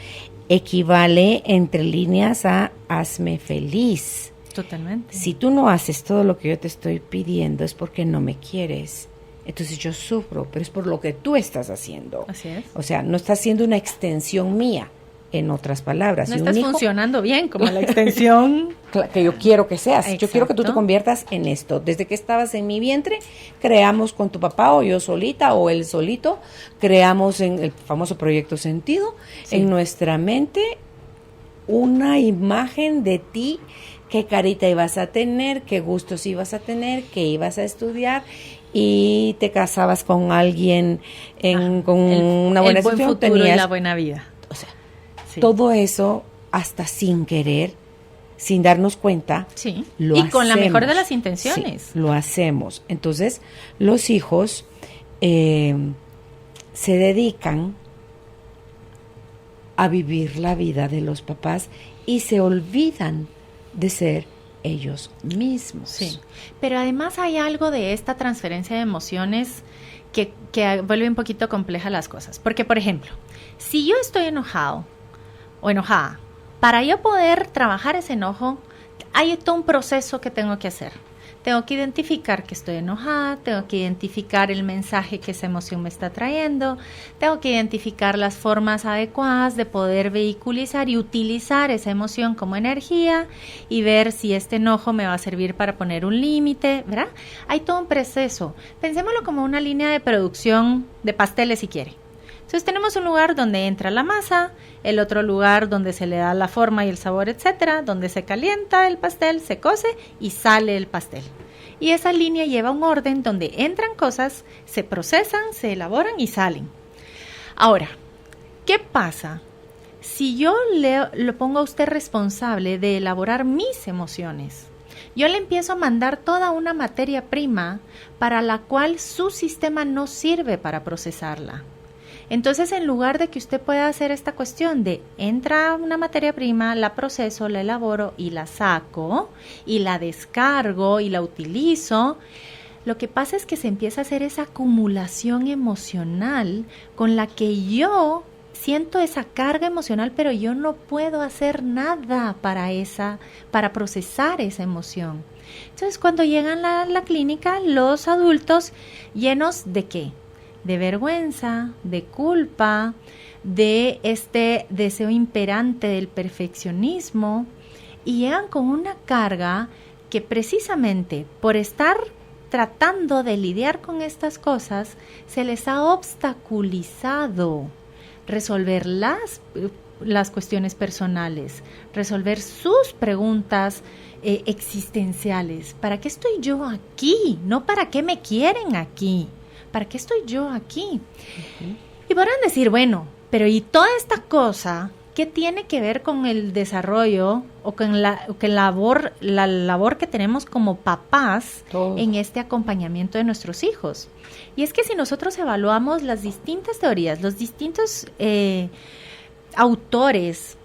equivale entre líneas a hazme feliz. Totalmente. Si tú no haces todo lo que yo te estoy pidiendo es porque no me quieres. Entonces yo sufro, pero es por lo que tú estás haciendo. Así es. O sea, no estás siendo una extensión mía, en otras palabras. No Si un estás hijo- funcionando bien como la extensión. que yo quiero que seas. Yo quiero que tú te Exacto. conviertas en esto. Desde que estabas en mi vientre, creamos con tu papá o yo solita o él solito, creamos en el famoso proyecto Sentido, Sí. en nuestra mente una imagen de ti, qué carita ibas a tener, qué gustos ibas a tener, qué ibas a estudiar y te casabas con alguien con una buena el buen situación, futuro y tenías- la buena vida. o sea, Sí. todo eso hasta sin querer, sin darnos cuenta, Sí. lo Y con la mejor de hacemos. las intenciones. Sí, lo hacemos. Entonces, los hijos se dedican a vivir la vida de los papás y se olvidan de ser ellos mismos. Sí, pero además hay algo de esta transferencia de emociones que vuelve un poquito compleja las cosas. Porque, por ejemplo, si yo estoy enojado o enojada, para yo poder trabajar ese enojo, hay todo un proceso que tengo que hacer. Tengo que identificar que estoy enojada, tengo que identificar el mensaje que esa emoción me está trayendo, tengo que identificar las formas adecuadas de poder vehiculizar y utilizar esa emoción como energía y ver si este enojo me va a servir para poner un límite, ¿verdad? Hay todo un proceso. Pensémoslo como una línea de producción de pasteles si quiere. Entonces tenemos un lugar donde entra la masa, el otro lugar donde se le da la forma y el sabor, etcétera, donde se calienta el pastel, se cose y sale el pastel. Y esa línea lleva un orden donde entran cosas, se procesan, se elaboran y salen. Ahora, ¿qué pasa si yo lo pongo a usted responsable de elaborar mis emociones? Yo le empiezo a mandar toda una materia prima para la cual su sistema no sirve para procesarla. Entonces, en lugar de que usted pueda hacer esta cuestión de entra una materia prima, la proceso, la elaboro y la saco y la descargo y la utilizo, lo que pasa es que se empieza a hacer esa acumulación emocional con la que yo siento esa carga emocional, pero yo no puedo hacer nada para procesar esa emoción. Entonces, cuando llegan a la clínica, los adultos llenos ¿de qué? De vergüenza, de culpa, de este deseo imperante del perfeccionismo y llegan con una carga que precisamente por estar tratando de lidiar con estas cosas se les ha obstaculizado resolver las cuestiones personales, resolver sus preguntas existenciales. ¿Para qué estoy yo aquí? No para qué me quieren aquí. ¿Para qué estoy yo aquí? Y podrán decir, bueno, pero ¿y toda esta cosa? ¿qué tiene que ver con el desarrollo o con la labor que tenemos como papás en este acompañamiento de nuestros hijos? Y es que si nosotros evaluamos las distintas teorías, los distintos autores,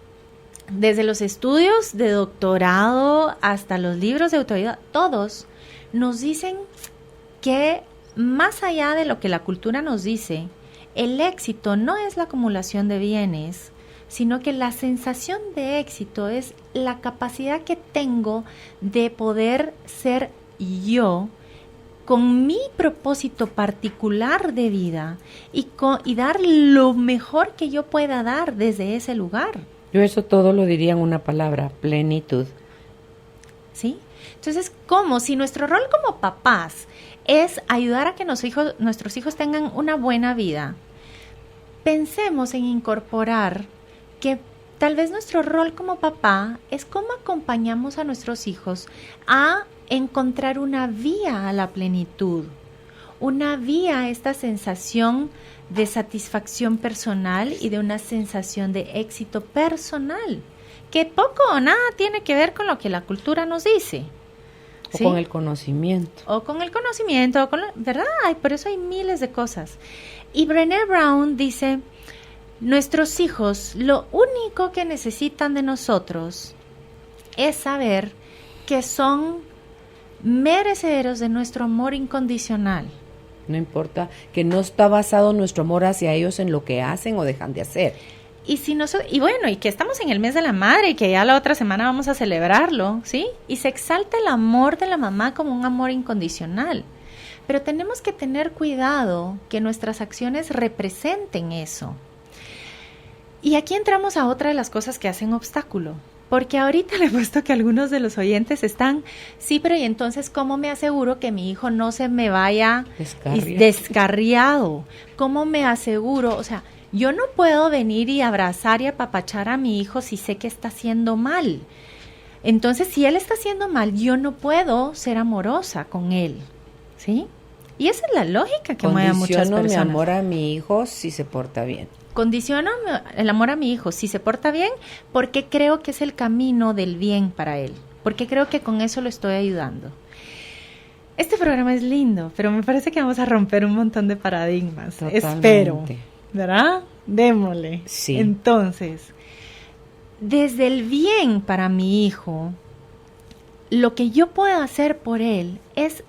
desde los estudios de doctorado hasta los libros de autoayuda, todos nos dicen que más allá de lo que la cultura nos dice, el éxito no es la acumulación de bienes, sino que la sensación de éxito es la capacidad que tengo de poder ser yo con mi propósito particular de vida y dar lo mejor que yo pueda dar desde ese lugar. Yo eso todo lo diría en una palabra, plenitud. ¿Sí? Entonces, ¿cómo? Si nuestro rol como papás es ayudar a que nuestros hijos tengan una buena vida, pensemos en incorporar que tal vez nuestro rol como papá es cómo acompañamos a nuestros hijos a encontrar una vía a la plenitud, una vía a esta sensación de satisfacción personal y de una sensación de éxito personal, que poco o nada tiene que ver con lo que la cultura nos dice. O ¿sí? con el conocimiento. ¿Verdad? Por eso hay miles de cosas. Y Brené Brown dice, nuestros hijos lo único que necesitan de nosotros es saber que son merecederos de nuestro amor incondicional. No importa, que no está basado nuestro amor hacia ellos en lo que hacen o dejan de hacer. Y que estamos en el mes de la madre y que ya la otra semana vamos a celebrarlo, ¿sí? Y se exalta el amor de la mamá como un amor incondicional. Pero tenemos que tener cuidado que nuestras acciones representen eso. Y aquí entramos a otra de las cosas que hacen obstáculo. Porque ahorita le he puesto que algunos de los oyentes están, sí, pero ¿y entonces cómo me aseguro que mi hijo no se me vaya descarriado? ¿Cómo me aseguro? O sea, yo no puedo venir y abrazar y apapachar a mi hijo si sé que está haciendo mal. Entonces, si él está haciendo mal, yo no puedo ser amorosa con él, ¿sí? Y esa es la lógica que mueve a muchas personas. Condiciono mi amor a mi hijo si se porta bien. Condiciono el amor a mi hijo si se porta bien porque creo que es el camino del bien para él, porque creo que con eso lo estoy ayudando. Este programa es lindo, pero me parece que vamos a romper un montón de paradigmas. Totalmente. Espero, ¿verdad? Démosle. Sí. Entonces, desde el bien para mi hijo, lo que yo puedo hacer por él es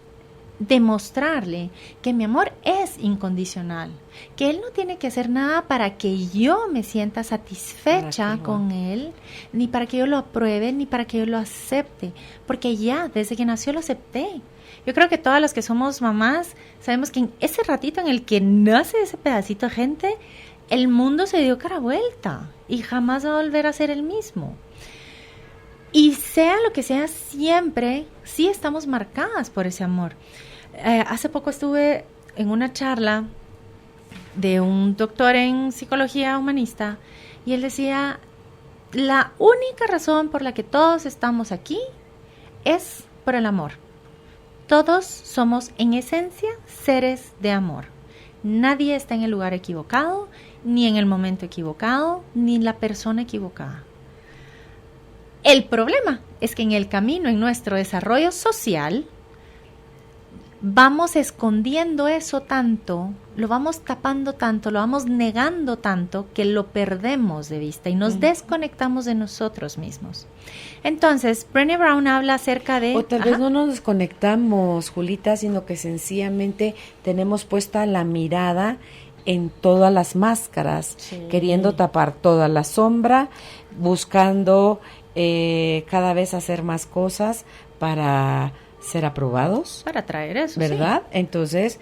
demostrarle que mi amor es incondicional, que él no tiene que hacer nada para que yo me sienta satisfecha con él, ni para que yo lo apruebe, ni para que yo lo acepte, porque ya desde que nació lo acepté. Yo creo que todas las que somos mamás sabemos que en ese ratito en el que nace ese pedacito de gente, el mundo se dio cara vuelta y jamás va a volver a ser el mismo. Y sea lo que sea, siempre sí estamos marcadas por ese amor. Hace poco estuve en una charla de un doctor en psicología humanista y él decía, la única razón por la que todos estamos aquí es por el amor. Todos somos en esencia seres de amor. Nadie está en el lugar equivocado, ni en el momento equivocado, ni la persona equivocada. El problema es que en el camino, en nuestro desarrollo social, vamos escondiendo eso tanto, lo vamos tapando tanto, lo vamos negando tanto que lo perdemos de vista y nos desconectamos de nosotros mismos. Entonces, Brené Brown habla acerca de... O tal vez no nos desconectamos, Julita, sino que sencillamente tenemos puesta la mirada en todas las máscaras, queriendo tapar toda la sombra, buscando cada vez hacer más cosas para ser aprobados. Para traer eso, ¿verdad? Sí. Entonces,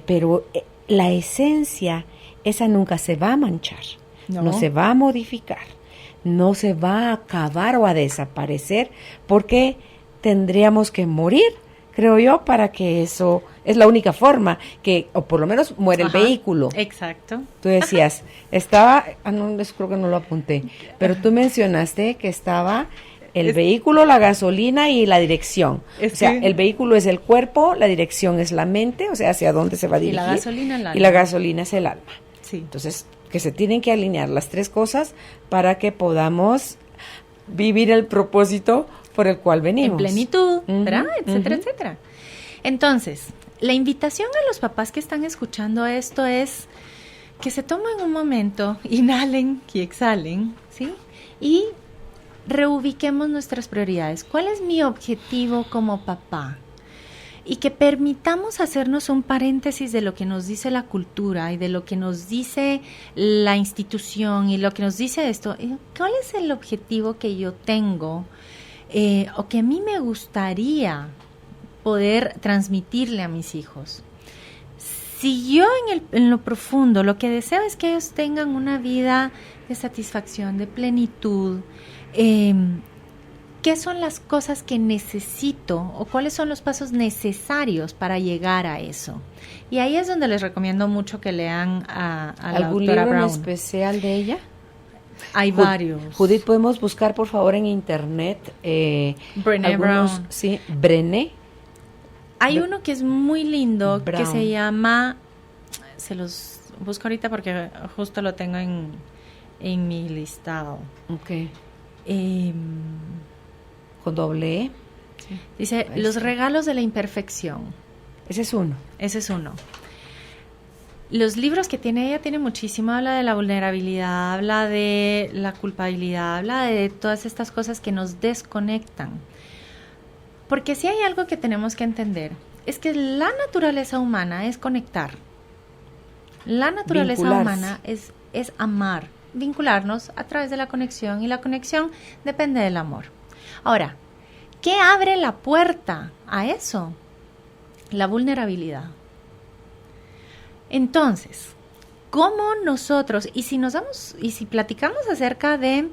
pero la esencia, esa nunca se va a manchar, no se va a modificar, no se va a acabar o a desaparecer, porque tendríamos que morir, creo yo, para que eso... Es la única forma que, o por lo menos muere el vehículo. Exacto. Tú decías, estaba, creo que no lo apunté, pero tú mencionaste que estaba el vehículo, la gasolina y la dirección. O sea, el vehículo es el cuerpo, la dirección es la mente, o sea, hacia dónde se va a dirigir. Y la gasolina el alma. Y la gasolina es el alma. Sí. Entonces, que se tienen que alinear las 3 cosas para que podamos vivir el propósito por el cual venimos. En plenitud, ¿verdad? Etcétera, etcétera. Entonces, la invitación a los papás que están escuchando esto es que se tomen un momento, inhalen y exhalen, ¿sí? Y reubiquemos nuestras prioridades. ¿Cuál es mi objetivo como papá? Y que permitamos hacernos un paréntesis de lo que nos dice la cultura y de lo que nos dice la institución y lo que nos dice esto. ¿Cuál es el objetivo que yo tengo o que a mí me gustaría poder transmitirle a mis hijos? Si yo en lo profundo lo que deseo es que ellos tengan una vida de satisfacción, de plenitud, ¿qué son las cosas que necesito o cuáles son los pasos necesarios para llegar a eso? Y ahí es donde les recomiendo mucho que lean a la ¿Algún doctora libro Brown. en especial de ella? Hay varios. Judith, podemos buscar por favor en internet Brené Brown. Sí, Brené. Hay uno que es muy lindo Brown. que se llama, se los busco ahorita porque justo lo tengo en mi listado. Ok. Con doble E. Sí. Dice, Ahí los está. regalos de la imperfección. Ese es uno. Ese es uno. Los libros que tiene ella tiene muchísimo, habla de la vulnerabilidad, habla de la culpabilidad, habla de todas estas cosas que nos desconectan. Porque si hay algo que tenemos que entender, es que la naturaleza humana es conectar. La naturaleza Vincularse. humana es amar, vincularnos a través de la conexión, y la conexión depende del amor. Ahora, ¿qué abre la puerta a eso? La vulnerabilidad. Entonces, ¿cómo nosotros, y si platicamos acerca de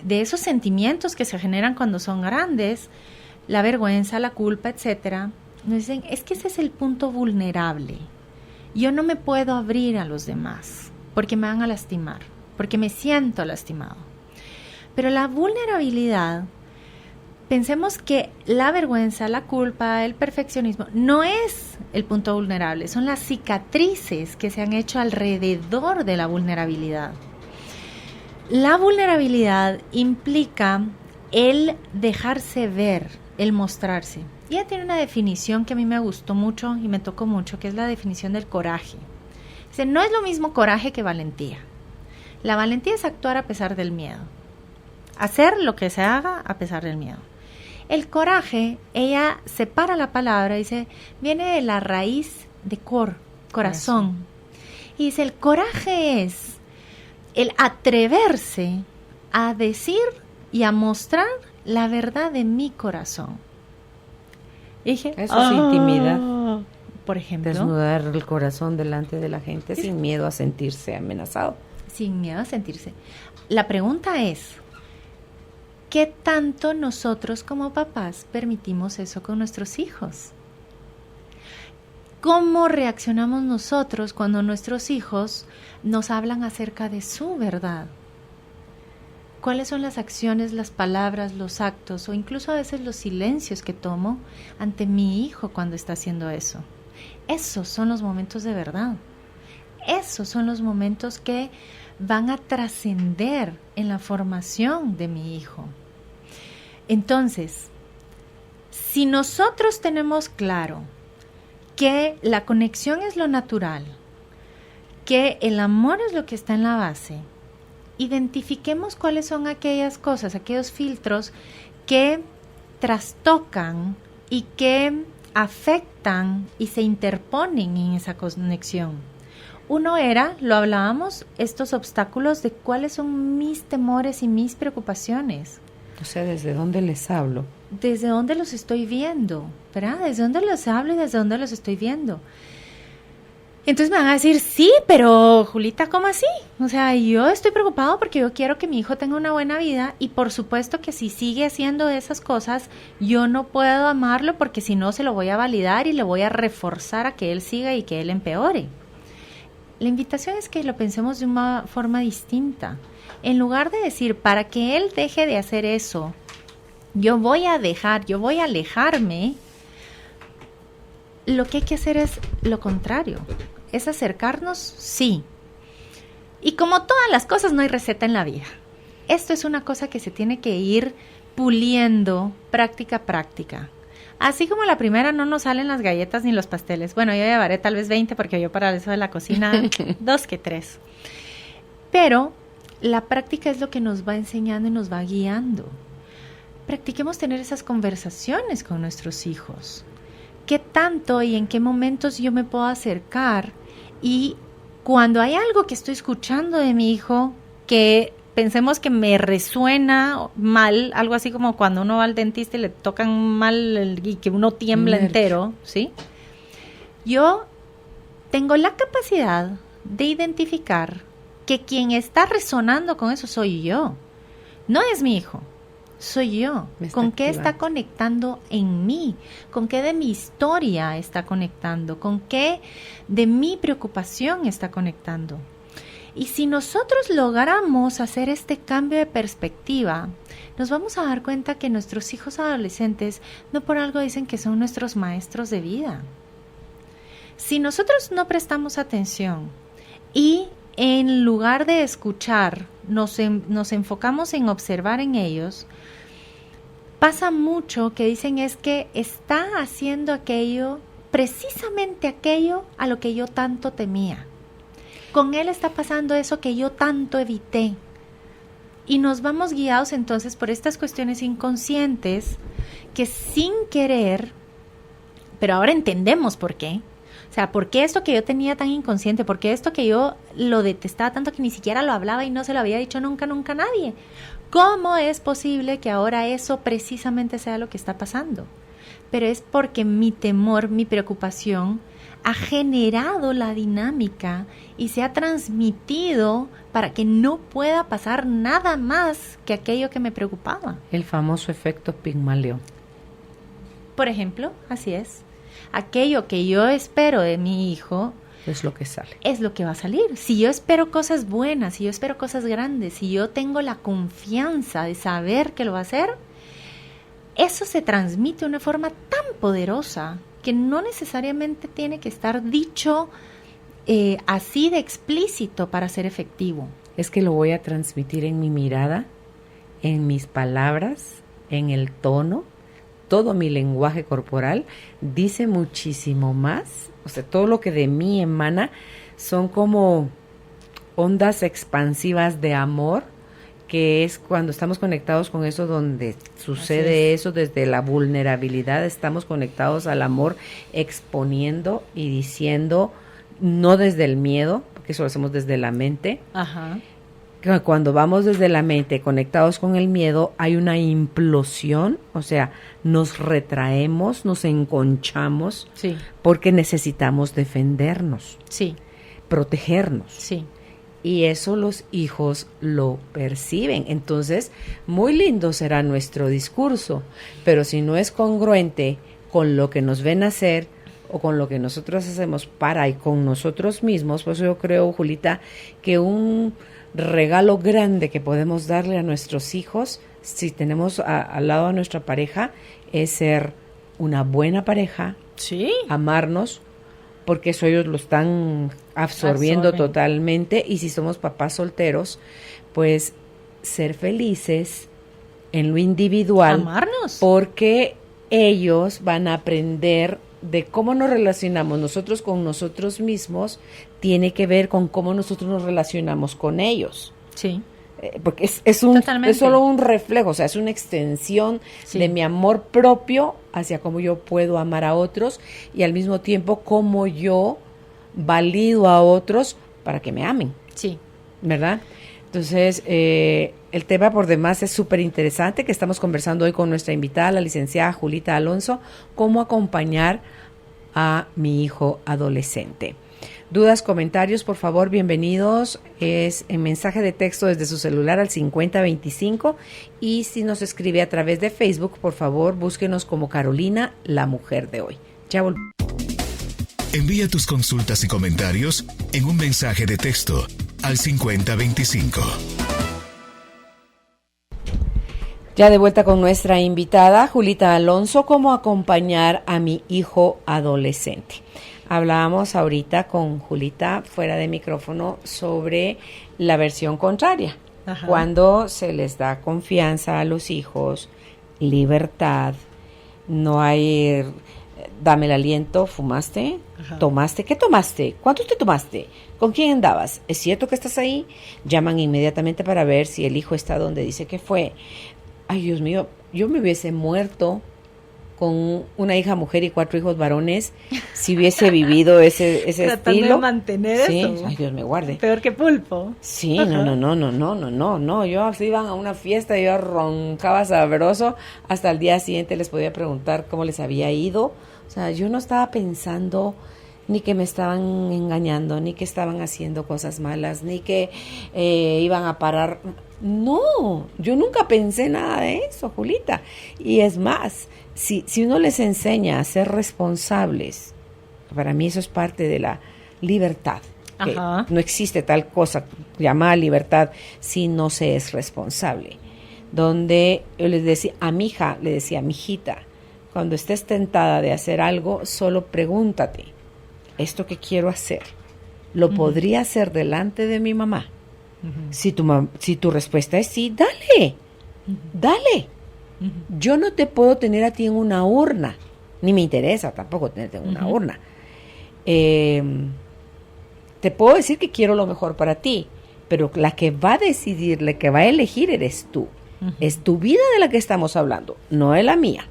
esos sentimientos que se generan cuando son grandes, la vergüenza, la culpa, etcétera, nos dicen, es que ese es el punto vulnerable. Yo no me puedo abrir a los demás porque me van a lastimar, porque me siento lastimado. Pero la vulnerabilidad, pensemos que la vergüenza, la culpa, el perfeccionismo no es el punto vulnerable, son las cicatrices que se han hecho alrededor de la vulnerabilidad. La vulnerabilidad implica el dejarse ver, el mostrarse. Y ella tiene una definición que a mí me gustó mucho y me tocó mucho, que es la definición del coraje. Dice, no es lo mismo coraje que valentía. La valentía es actuar a pesar del miedo. Hacer lo que se haga a pesar del miedo. El coraje, ella separa la palabra, dice, viene de la raíz de corazón. Y dice, el coraje es el atreverse a decir y a mostrar la verdad de mi corazón. Y dije, Eso es intimidad. Por ejemplo. Desnudar el corazón delante de la gente sin miedo a sentirse amenazado. Sin miedo a sentirse. La pregunta es, ¿qué tanto nosotros como papás permitimos eso con nuestros hijos? ¿Cómo reaccionamos nosotros cuando nuestros hijos nos hablan acerca de su verdad? ¿Cuáles son las acciones, las palabras, los actos o incluso a veces los silencios que tomo ante mi hijo cuando está haciendo eso? Esos son los momentos de verdad. Esos son los momentos que van a trascender en la formación de mi hijo. Entonces, si nosotros tenemos claro que la conexión es lo natural, que el amor es lo que está en la base, identifiquemos cuáles son aquellas cosas, aquellos filtros que trastocan y que afectan y se interponen en esa conexión. Uno era, lo hablábamos, estos obstáculos de cuáles son mis temores y mis preocupaciones. O sea, ¿desde dónde les hablo? ¿Desde dónde los estoy viendo? ¿Verdad? ¿Desde dónde los hablo y desde dónde los estoy viendo? Entonces me van a decir, sí, pero Julita, ¿cómo así? O sea, yo estoy preocupado porque yo quiero que mi hijo tenga una buena vida y por supuesto que si sigue haciendo esas cosas, yo no puedo amarlo porque si no se lo voy a validar y le voy a reforzar a que él siga y que él empeore. La invitación es que lo pensemos de una forma distinta. En lugar de decir, para que él deje de hacer eso, yo voy a alejarme, lo que hay que hacer es lo contrario, es acercarnos, sí, Y como todas las cosas, no hay receta en la vida. Esto es una cosa que se tiene que ir puliendo práctica a práctica. Así como la primera no nos salen las galletas ni los pasteles. Bueno, yo llevaré tal vez 20 porque yo para eso de la cocina 2 que 3. Pero la práctica es lo que nos va enseñando y nos va guiando. Practiquemos tener esas conversaciones con nuestros hijos. ¿Qué tanto y en qué momentos yo me puedo acercar? Y cuando hay algo que estoy escuchando de mi hijo que pensemos que me resuena mal, algo así como cuando uno va al dentista y le tocan mal y que uno tiembla entero, ¿sí? Yo tengo la capacidad de identificar que quien está resonando con eso soy yo. No es mi hijo, soy yo. ¿Con qué está conectando en mí? ¿Con qué de mi historia está conectando? ¿Con qué de mi preocupación está conectando? Y si nosotros logramos hacer este cambio de perspectiva, nos vamos a dar cuenta que nuestros hijos adolescentes no por algo dicen que son nuestros maestros de vida. Si nosotros no prestamos atención y en lugar de escuchar nos enfocamos en observar en ellos, pasa mucho que dicen es que está haciendo aquello, precisamente aquello a lo que yo tanto temía. Con él está pasando eso que yo tanto evité. Y nos vamos guiados entonces por estas cuestiones inconscientes que sin querer, pero ahora entendemos por qué. O sea, ¿por qué esto que yo tenía tan inconsciente? ¿Por qué esto que yo lo detestaba tanto que ni siquiera lo hablaba y no se lo había dicho nunca a nadie? ¿Cómo es posible que ahora eso precisamente sea lo que está pasando? Pero es porque mi temor, mi preocupación ha generado la dinámica y se ha transmitido para que no pueda pasar nada más que aquello que me preocupaba. El famoso efecto Pigmalión. Por ejemplo, así es. Aquello que yo espero de mi hijo es lo que sale. Es lo que va a salir. Si yo espero cosas buenas, si yo espero cosas grandes, si yo tengo la confianza de saber que lo va a hacer, eso se transmite de una forma tan poderosa que no necesariamente tiene que estar dicho así de explícito para ser efectivo. Es que lo voy a transmitir en mi mirada, en mis palabras, en el tono, todo mi lenguaje corporal dice muchísimo más. O sea, todo lo que de mí emana son como ondas expansivas de amor, que es cuando estamos conectados con eso donde sucede eso, desde la vulnerabilidad estamos conectados al amor, exponiendo y diciendo, no desde el miedo, porque eso lo hacemos desde la mente. Ajá. Cuando vamos desde la mente conectados con el miedo, hay una implosión, o sea, nos retraemos, nos enconchamos, sí, porque necesitamos defendernos, sí, protegernos. Sí. Y eso los hijos lo perciben. Entonces, muy lindo será nuestro discurso, pero si no es congruente con lo que nos ven hacer o con lo que nosotros hacemos para y con nosotros mismos, pues yo creo, Julita, que un regalo grande que podemos darle a nuestros hijos, si tenemos al lado a nuestra pareja, es ser una buena pareja, sí, amarnos, porque eso ellos lo están absorbiendo totalmente, y si somos papás solteros, pues ser felices en lo individual, amarnos, porque ellos van a aprender de cómo nos relacionamos nosotros con nosotros mismos, tiene que ver con cómo nosotros nos relacionamos con ellos. Sí. Porque es solo un reflejo, o sea, es una extensión de mi amor propio hacia cómo yo puedo amar a otros y al mismo tiempo cómo yo valido a otros para que me amen. Sí. ¿Verdad? Entonces, el tema por demás es súper interesante que estamos conversando hoy con nuestra invitada, la licenciada Julita Alonso, cómo acompañar a mi hijo adolescente. Dudas, comentarios, por favor, bienvenidos. Es en mensaje de texto desde su celular al 5025 y si nos escribe a través de Facebook, por favor, búsquenos como Carolina, la mujer de hoy. Ya volvemos. Envía tus consultas y comentarios en un mensaje de texto al 5025. Ya de vuelta con nuestra invitada, Julita Alonso, cómo acompañar a mi hijo adolescente. Hablábamos ahorita con Julita fuera de micrófono sobre la versión contraria. Ajá. Cuando se les da confianza a los hijos, libertad, no hay dame el aliento, fumaste, Ajá. tomaste, ¿qué tomaste? ¿Cuántos te tomaste? ¿Con quién andabas? ¿Es cierto que estás ahí? Llaman inmediatamente para ver si el hijo está donde dice que fue. Ay, Dios mío, yo me hubiese muerto con una hija mujer y 4 hijos varones si hubiese vivido ese Tratando estilo. de mantener Sí, eso. ay, Dios me guarde. Peor que pulpo. Sí, no. Yo si iban a una fiesta, yo roncaba sabroso. Hasta el día siguiente les podía preguntar cómo les había ido. O sea, yo no estaba pensando ni que me estaban engañando, ni que estaban haciendo cosas malas, ni que iban a parar. No, yo nunca pensé nada de eso, Julita. Y es más, si uno les enseña a ser responsables, para mí eso es parte de la libertad. Ajá. No existe tal cosa llamada libertad si no se es responsable. Donde yo les decía a mi hija, le decía, mijita, cuando estés tentada de hacer algo, solo pregúntate, ¿esto que quiero hacer, lo podría hacer delante de mi mamá? Si tu respuesta es sí, dale. Yo no te puedo tener a ti en una urna, ni me interesa tampoco tenerte en una urna. Te puedo decir que quiero lo mejor para ti, pero la que va a decidir, la que va a elegir eres tú. Es tu vida de la que estamos hablando, no de la mía.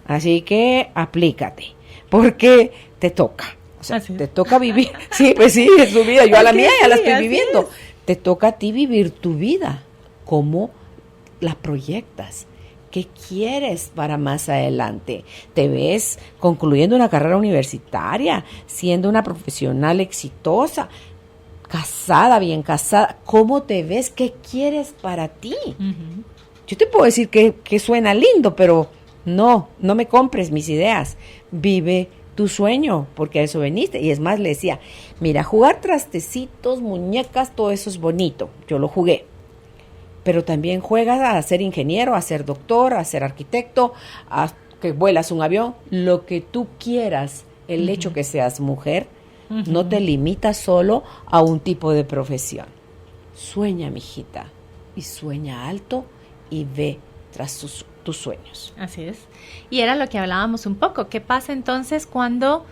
Así que aplícate, porque te toca. O sea, te toca vivir. Sí, pues sí, es tu vida. Yo a la mía ya la estoy viviendo. Te toca a ti vivir tu vida. ¿Cómo la proyectas? ¿Qué quieres para más adelante? ¿Te ves concluyendo una carrera universitaria, siendo una profesional exitosa, casada, bien casada? ¿Cómo te ves? ¿Qué quieres para ti? Yo te puedo decir que suena lindo, pero no me compres mis ideas. Vive tu sueño, porque a eso veniste. Y es más, le decía, mira, jugar trastecitos, muñecas, todo eso es bonito. Yo lo jugué. Pero también juegas a ser ingeniero, a ser doctor, a ser arquitecto, a que vuelas un avión, lo que tú quieras. El hecho que seas mujer no te limita solo a un tipo de profesión. Sueña, mijita, y sueña alto y ve tras tus sueños. Así es. Y era lo que hablábamos un poco. ¿Qué pasa entonces cuando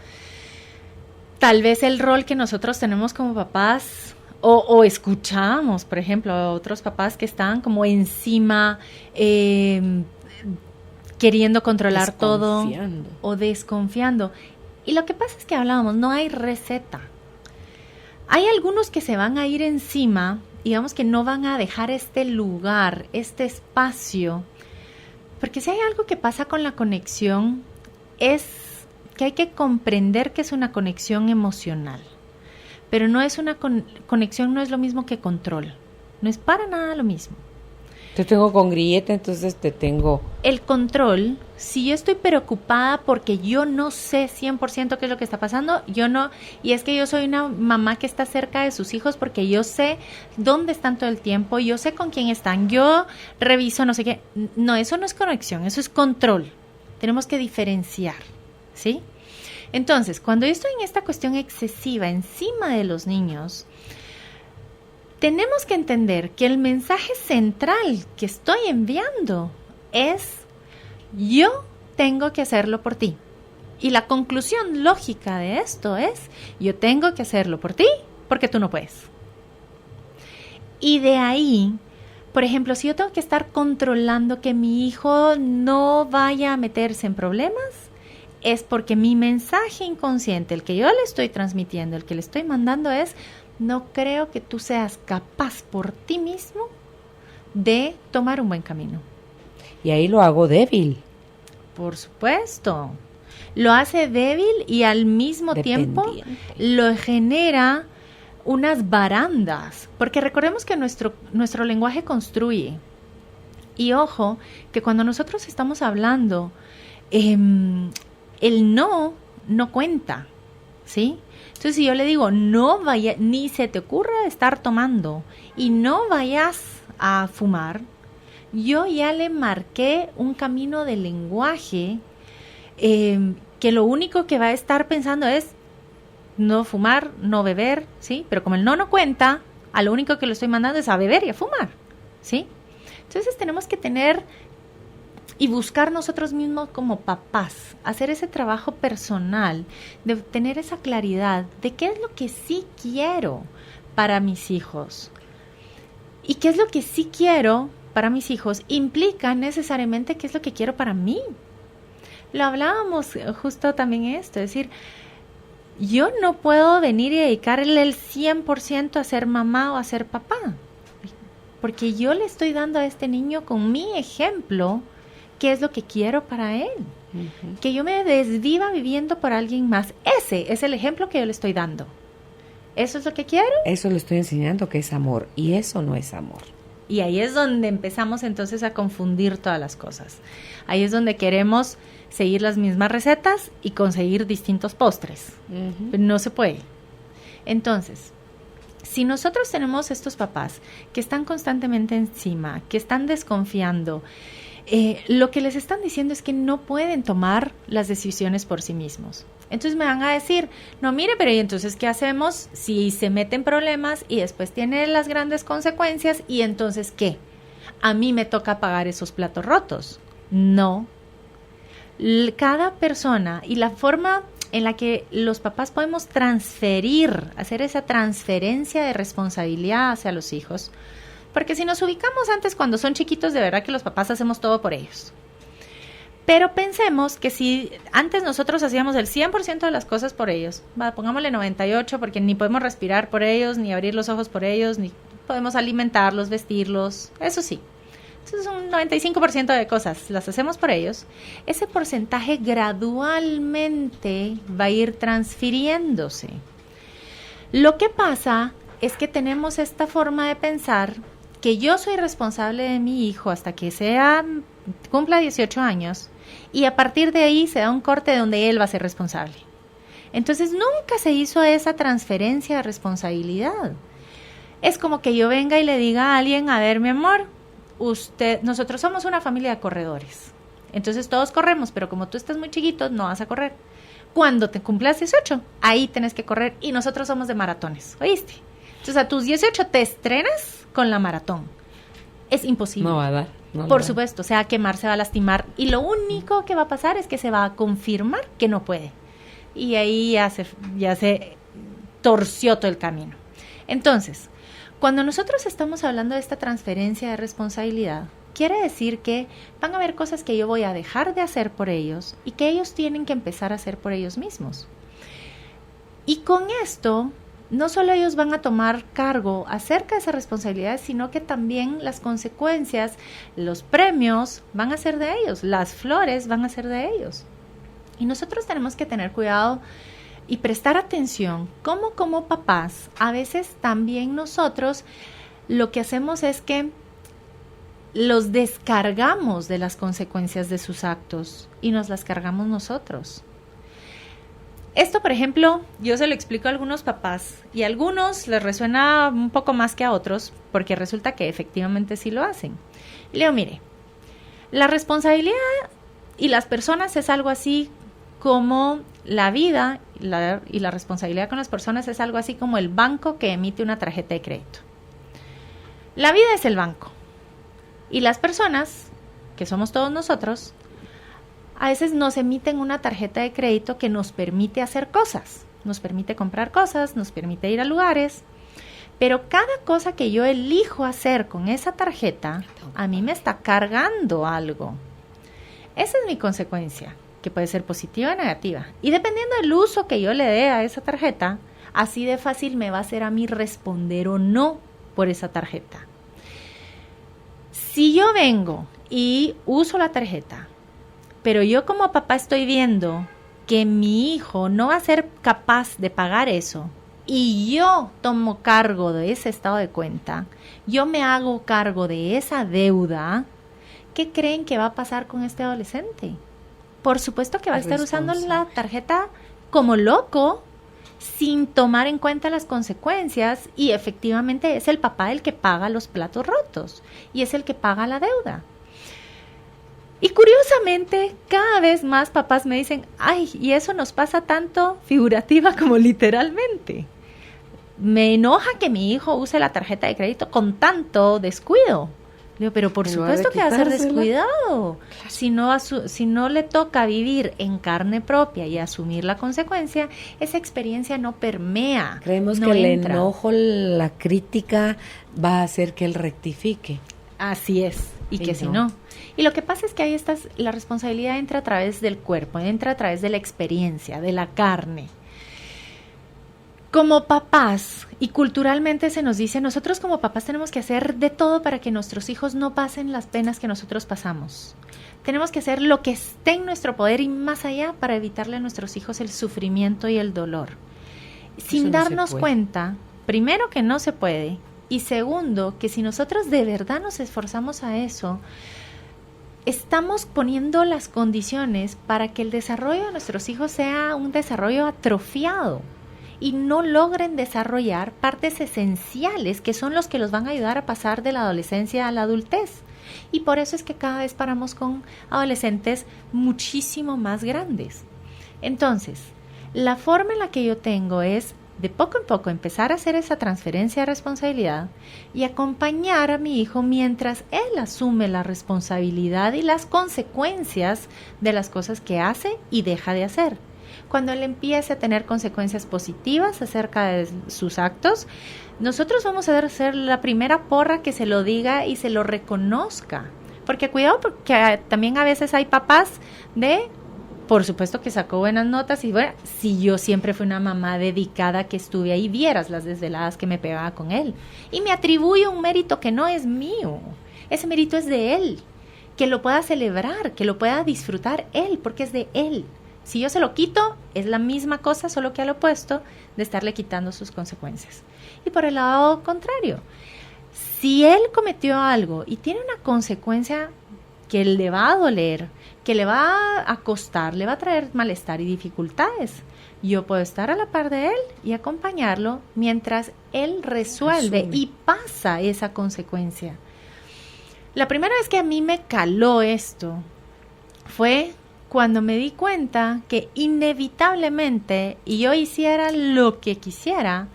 tal vez el rol que nosotros tenemos como papás o escuchamos, por ejemplo, a otros papás que están como encima, queriendo controlar todo o desconfiando? Y lo que pasa es que hablábamos, no hay receta. Hay algunos que se van a ir encima, digamos que no van a dejar este lugar, este espacio, porque si hay algo que pasa con la conexión es que hay que comprender que es una conexión emocional, pero no es una conexión, no es lo mismo que control, no es para nada lo mismo. Te tengo con grillete, entonces te tengo... El control, si yo estoy preocupada porque yo no sé 100% qué es lo que está pasando, yo no, y es que yo soy una mamá que está cerca de sus hijos porque yo sé dónde están todo el tiempo, yo sé con quién están, yo reviso no sé qué. No, eso no es conexión, eso es control. Tenemos que diferenciar, ¿sí? Entonces, cuando yo estoy en esta cuestión excesiva encima de los niños, tenemos que entender que el mensaje central que estoy enviando es: yo tengo que hacerlo por ti. Y la conclusión lógica de esto es: yo tengo que hacerlo por ti porque tú no puedes. Y de ahí, por ejemplo, si yo tengo que estar controlando que mi hijo no vaya a meterse en problemas, es porque mi mensaje inconsciente, el que yo le estoy transmitiendo, el que le estoy mandando es: no creo que tú seas capaz por ti mismo de tomar un buen camino. Y ahí lo hago débil. Por supuesto. Lo hace débil y al mismo tiempo lo genera unas barandas. Porque recordemos que nuestro lenguaje construye. Y ojo, que cuando nosotros estamos hablando, el no cuenta, ¿sí? Entonces, si yo le digo, no vaya, ni se te ocurra estar tomando y no vayas a fumar, yo ya le marqué un camino de lenguaje que lo único que va a estar pensando es: no fumar, no beber, ¿sí? Pero como el no cuenta, a lo único que lo estoy mandando es a beber y a fumar, ¿sí? Entonces tenemos que tener y buscar nosotros mismos como papás, hacer ese trabajo personal, de tener esa claridad de qué es lo que sí quiero para mis hijos. Y qué es lo que sí quiero para mis hijos implica necesariamente qué es lo que quiero para mí. Lo hablábamos justo también esto, es decir, yo no puedo venir y dedicarle el 100% a ser mamá o a ser papá, porque yo le estoy dando a este niño con mi ejemplo qué es lo que quiero para él. Uh-huh. Que yo me desviva viviendo por alguien más. Ese es el ejemplo que yo le estoy dando. ¿Eso es lo que quiero? Eso le estoy enseñando que es amor, y eso no es amor. Y ahí es donde empezamos entonces a confundir todas las cosas. Ahí es donde queremos seguir las mismas recetas y conseguir distintos postres. Uh-huh. Pero no se puede. Entonces, si nosotros tenemos estos papás que están constantemente encima, que están desconfiando, lo que les están diciendo es que no pueden tomar las decisiones por sí mismos. Entonces me van a decir, no, mire, pero ¿y entonces qué hacemos si se meten problemas y después tiene las grandes consecuencias? ¿Y entonces qué? ¿A mí me toca pagar esos platos rotos? No. Cada persona y la forma en la que los papás podemos hacer esa transferencia de responsabilidad hacia los hijos. Porque si nos ubicamos antes cuando son chiquitos, de verdad que los papás hacemos todo por ellos. Pero pensemos que si antes nosotros hacíamos el 100% de las cosas por ellos, pongámosle 98 porque ni podemos respirar por ellos, ni abrir los ojos por ellos, ni podemos alimentarlos, vestirlos, eso sí. Entonces un 95% de cosas las hacemos por ellos. Ese porcentaje gradualmente va a ir transfiriéndose. Lo que pasa es que tenemos esta forma de pensar que yo soy responsable de mi hijo hasta que cumpla 18 años y a partir de ahí se da un corte donde él va a ser responsable. Entonces nunca se hizo esa transferencia de responsabilidad. Es como que yo venga y le diga a alguien, a ver, mi amor, nosotros somos una familia de corredores. Entonces todos corremos, pero como tú estás muy chiquito, no vas a correr. Cuando te cumplas 18, ahí tenés que correr y nosotros somos de maratones, ¿oíste? Entonces a tus 18 te estrenas con la maratón. Es imposible. No va a dar. Por supuesto, se va a quemar, se va a lastimar y lo único que va a pasar es que se va a confirmar que no puede. Y ahí ya se torció todo el camino. Entonces, cuando nosotros estamos hablando de esta transferencia de responsabilidad, quiere decir que van a haber cosas que yo voy a dejar de hacer por ellos y que ellos tienen que empezar a hacer por ellos mismos. Y con esto, no solo ellos van a tomar cargo acerca de esa responsabilidad, sino que también las consecuencias, los premios van a ser de ellos, las flores van a ser de ellos. Y nosotros tenemos que tener cuidado y prestar atención, como papás, a veces también nosotros lo que hacemos es que los descargamos de las consecuencias de sus actos y nos las cargamos nosotros. Esto, por ejemplo, yo se lo explico a algunos papás y a algunos les resuena un poco más que a otros porque resulta que efectivamente sí lo hacen. Y le digo, mire, la responsabilidad y las personas es algo así como la vida y la responsabilidad con las personas es algo así como el banco que emite una tarjeta de crédito. La vida es el banco y las personas, que somos todos nosotros, a veces nos emiten una tarjeta de crédito que nos permite hacer cosas, nos permite comprar cosas, nos permite ir a lugares, pero cada cosa que yo elijo hacer con esa tarjeta, a mí me está cargando algo. Esa es mi consecuencia, que puede ser positiva o negativa. Y dependiendo del uso que yo le dé a esa tarjeta, así de fácil me va a ser a mí responder o no por esa tarjeta. Si yo vengo y uso la tarjeta, pero yo como papá estoy viendo que mi hijo no va a ser capaz de pagar eso y yo tomo cargo de ese estado de cuenta, yo me hago cargo de esa deuda, ¿qué creen que va a pasar con este adolescente? Por supuesto que va a estar usando la tarjeta como loco, sin tomar en cuenta las consecuencias y efectivamente es el papá el que paga los platos rotos y es el que paga la deuda. Y curiosamente, cada vez más papás me dicen, ay, y eso nos pasa tanto figurativa como literalmente. Me enoja que mi hijo use la tarjeta de crédito con tanto descuido. Digo, pero por supuesto que va a ser descuidado. Claro. Si no le toca vivir en carne propia y asumir la consecuencia, esa experiencia no permea. Creemos no que entra. el enojo, la crítica va a hacer que él rectifique. Así es, y que si no. Y lo que pasa es que ahí la responsabilidad entra a través del cuerpo, entra a través de la experiencia, de la carne. Como papás, y culturalmente se nos dice, nosotros como papás tenemos que hacer de todo para que nuestros hijos no pasen las penas que nosotros pasamos. Tenemos que hacer lo que esté en nuestro poder y más allá para evitarle a nuestros hijos el sufrimiento y el dolor. Sin darnos cuenta, primero que no se puede, y segundo, que si nosotros de verdad nos esforzamos a eso, estamos poniendo las condiciones para que el desarrollo de nuestros hijos sea un desarrollo atrofiado y no logren desarrollar partes esenciales que son los que los van a ayudar a pasar de la adolescencia a la adultez. Y por eso es que cada vez paramos con adolescentes muchísimo más grandes. Entonces, la forma en la que yo tengo es de poco en poco empezar a hacer esa transferencia de responsabilidad y acompañar a mi hijo mientras él asume la responsabilidad y las consecuencias de las cosas que hace y deja de hacer. Cuando él empiece a tener consecuencias positivas acerca de sus actos, nosotros vamos a ser la primera porra que se lo diga y se lo reconozca. Porque cuidado, porque también a veces hay papás por supuesto que sacó buenas notas y bueno, si yo siempre fui una mamá dedicada que estuve ahí, vieras las desveladas que me pegaba con él. Y me atribuye un mérito que no es mío, ese mérito es de él, que lo pueda celebrar, que lo pueda disfrutar él, porque es de él. Si yo se lo quito, es la misma cosa, solo que al opuesto de estarle quitando sus consecuencias. Y por el lado contrario, si él cometió algo y tiene una consecuencia que le va a doler, que le va a costar, le va a traer malestar y dificultades, yo puedo estar a la par de él y acompañarlo mientras él resuelve y pasa esa consecuencia. La primera vez que a mí me caló esto fue cuando me di cuenta que inevitablemente, y yo hiciera lo que quisiera,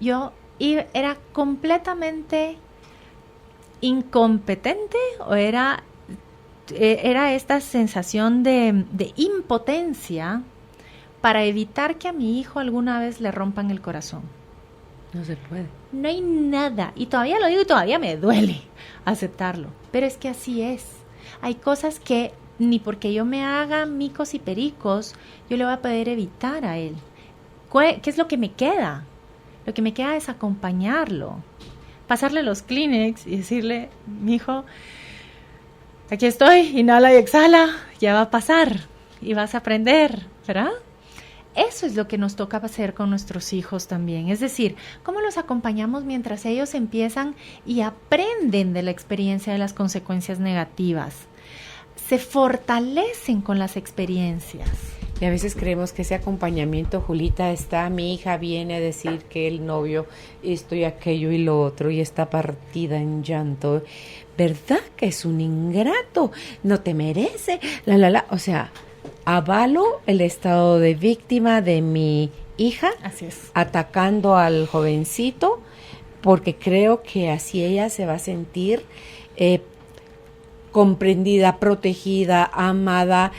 yo era completamente incompetente o era esta sensación de impotencia para evitar que a mi hijo alguna vez le rompan el corazón. No se puede. No hay nada, y todavía lo digo y todavía me duele aceptarlo, pero es que así es. Hay cosas que ni porque yo me haga micos y pericos, yo le voy a poder evitar a él. ¿Qué es lo que me queda? Lo que me queda es acompañarlo, pasarle los Kleenex y decirle, mijo, aquí estoy, inhala y exhala, ya va a pasar y vas a aprender, ¿verdad? Eso es lo que nos toca hacer con nuestros hijos también, es decir, cómo los acompañamos mientras ellos empiezan y aprenden de la experiencia de las consecuencias negativas. Se fortalecen con las experiencias. Y a veces creemos que ese acompañamiento, Julita, mi hija viene a decir que el novio esto y aquello y lo otro y está partida en llanto. ¿Verdad que es un ingrato? No te merece. O sea, avalo el estado de víctima de mi hija. Así es. Atacando al jovencito porque creo que así ella se va a sentir comprendida, protegida, amada,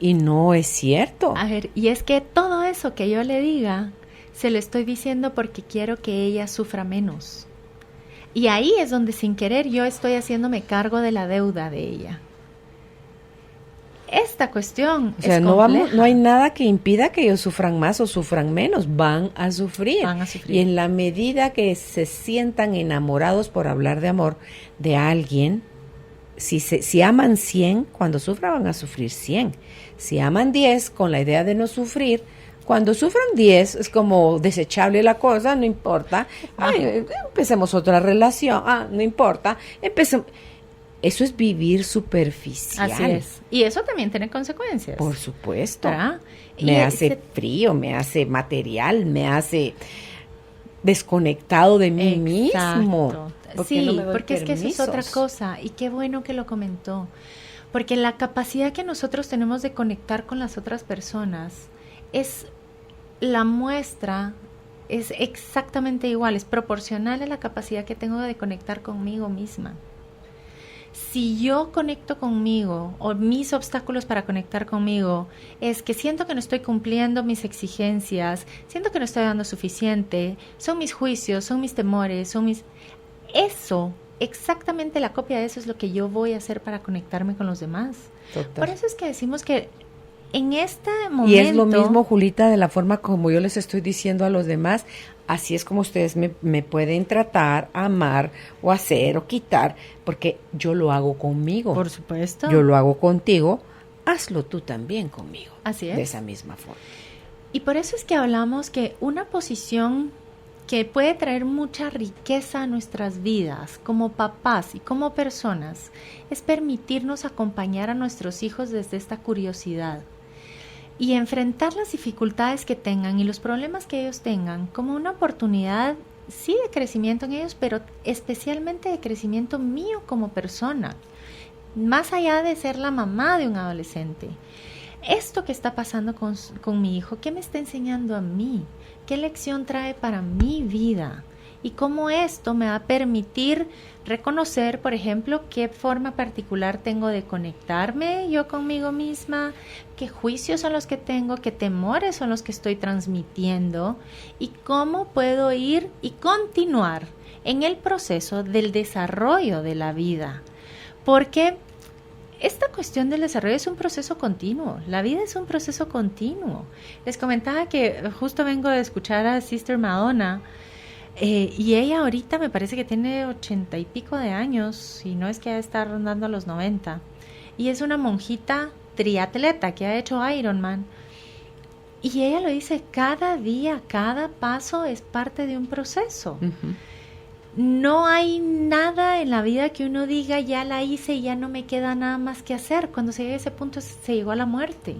y no es cierto. A ver, y es que todo eso que yo le diga, se lo estoy diciendo porque quiero que ella sufra menos. Y ahí es donde sin querer yo estoy haciéndome cargo de la deuda de ella. Esta cuestión es compleja. No hay nada que impida que ellos sufran más o sufran menos, van a sufrir. Y en la medida que se sientan enamorados, por hablar de amor, de alguien, si aman 100, cuando sufran van a sufrir 100. Si aman 10 con la idea de no sufrir, cuando sufran 10 es como desechable la cosa, no importa. Empecemos otra relación, no importa. Eso es vivir superficial. Así es. Y eso también tiene consecuencias. Por supuesto. ¿Verdad? Me hace frío, me hace material, me hace desconectado de mí mismo. Sí, porque es que eso es otra cosa. Y qué bueno que lo comentó. Porque la capacidad que nosotros tenemos de conectar con las otras personas es la muestra, es exactamente igual, es proporcional a la capacidad que tengo de conectar conmigo misma. Si yo conecto conmigo, o mis obstáculos para conectar conmigo, es que siento que no estoy cumpliendo mis exigencias, siento que no estoy dando suficiente, son mis juicios, son mis temores, Eso, exactamente la copia de eso es lo que yo voy a hacer para conectarme con los demás. Total. Por eso es que decimos que en este momento... Y es lo mismo, Julita, de la forma como yo les estoy diciendo a los demás, así es como ustedes me pueden tratar, amar o hacer o quitar, porque yo lo hago conmigo. Por supuesto. Yo lo hago contigo, hazlo tú también conmigo. Así es. De esa misma forma. Y por eso es que hablamos que una posición que puede traer mucha riqueza a nuestras vidas como papás y como personas es permitirnos acompañar a nuestros hijos desde esta curiosidad y enfrentar las dificultades que tengan y los problemas que ellos tengan como una oportunidad, sí, de crecimiento en ellos, pero especialmente de crecimiento mío como persona, más allá de ser la mamá de un adolescente. Esto que está pasando con mi hijo, ¿qué me está enseñando a mí? ¿Qué lección trae para mi vida? Y cómo esto me va a permitir reconocer, por ejemplo, qué forma particular tengo de conectarme yo conmigo misma, qué juicios son los que tengo, qué temores son los que estoy transmitiendo y cómo puedo ir y continuar en el proceso del desarrollo de la vida. Porque esta cuestión del desarrollo es un proceso continuo, la vida es un proceso continuo. Les comentaba que justo vengo de escuchar a Sister Madonna, y ella ahorita me parece que tiene 80 y pico de años, si no es que ya está rondando los 90, y es una monjita triatleta que ha hecho Ironman, y ella lo dice, cada día, cada paso es parte de un proceso. Uh-huh. No hay nada en la vida que uno diga, ya la hice y ya no me queda nada más que hacer. Cuando se llega a ese punto, se llegó a la muerte.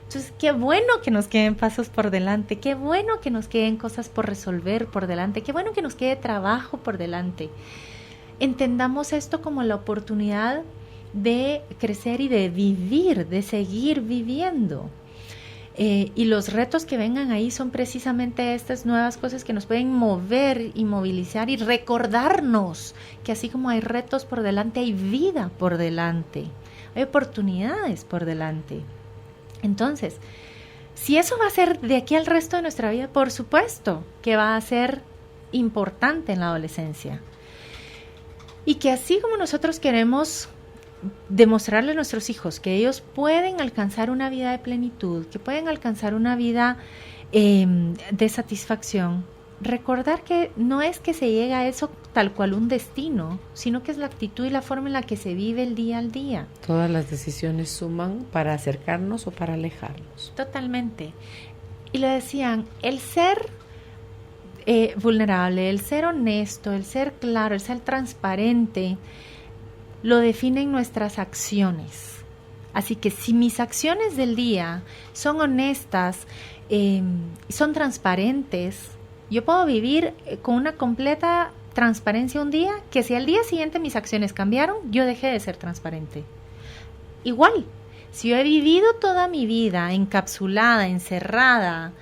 Entonces, qué bueno que nos queden pasos por delante, qué bueno que nos queden cosas por resolver por delante, qué bueno que nos quede trabajo por delante. Entendamos esto como la oportunidad de crecer y de vivir, de seguir viviendo. Y los retos que vengan ahí son precisamente estas nuevas cosas que nos pueden mover y movilizar y recordarnos que así como hay retos por delante, hay vida por delante, hay oportunidades por delante. Entonces, si eso va a ser de aquí al resto de nuestra vida, por supuesto que va a ser importante en la adolescencia. Y que así como nosotros queremos demostrarle a nuestros hijos que ellos pueden alcanzar una vida de plenitud, que pueden alcanzar una vida de satisfacción, recordar que no es que se llega a eso tal cual un destino, sino que es la actitud y la forma en la que se vive el día al día. Todas las decisiones suman para acercarnos o para alejarnos. Totalmente. Y le decían, el ser vulnerable, el ser honesto, el ser claro, el ser transparente, lo definen nuestras acciones. Así que si mis acciones del día son honestas, son transparentes, yo puedo vivir con una completa transparencia un día, que si al día siguiente mis acciones cambiaron, yo dejé de ser transparente. Igual, si yo he vivido toda mi vida encapsulada, encerrada,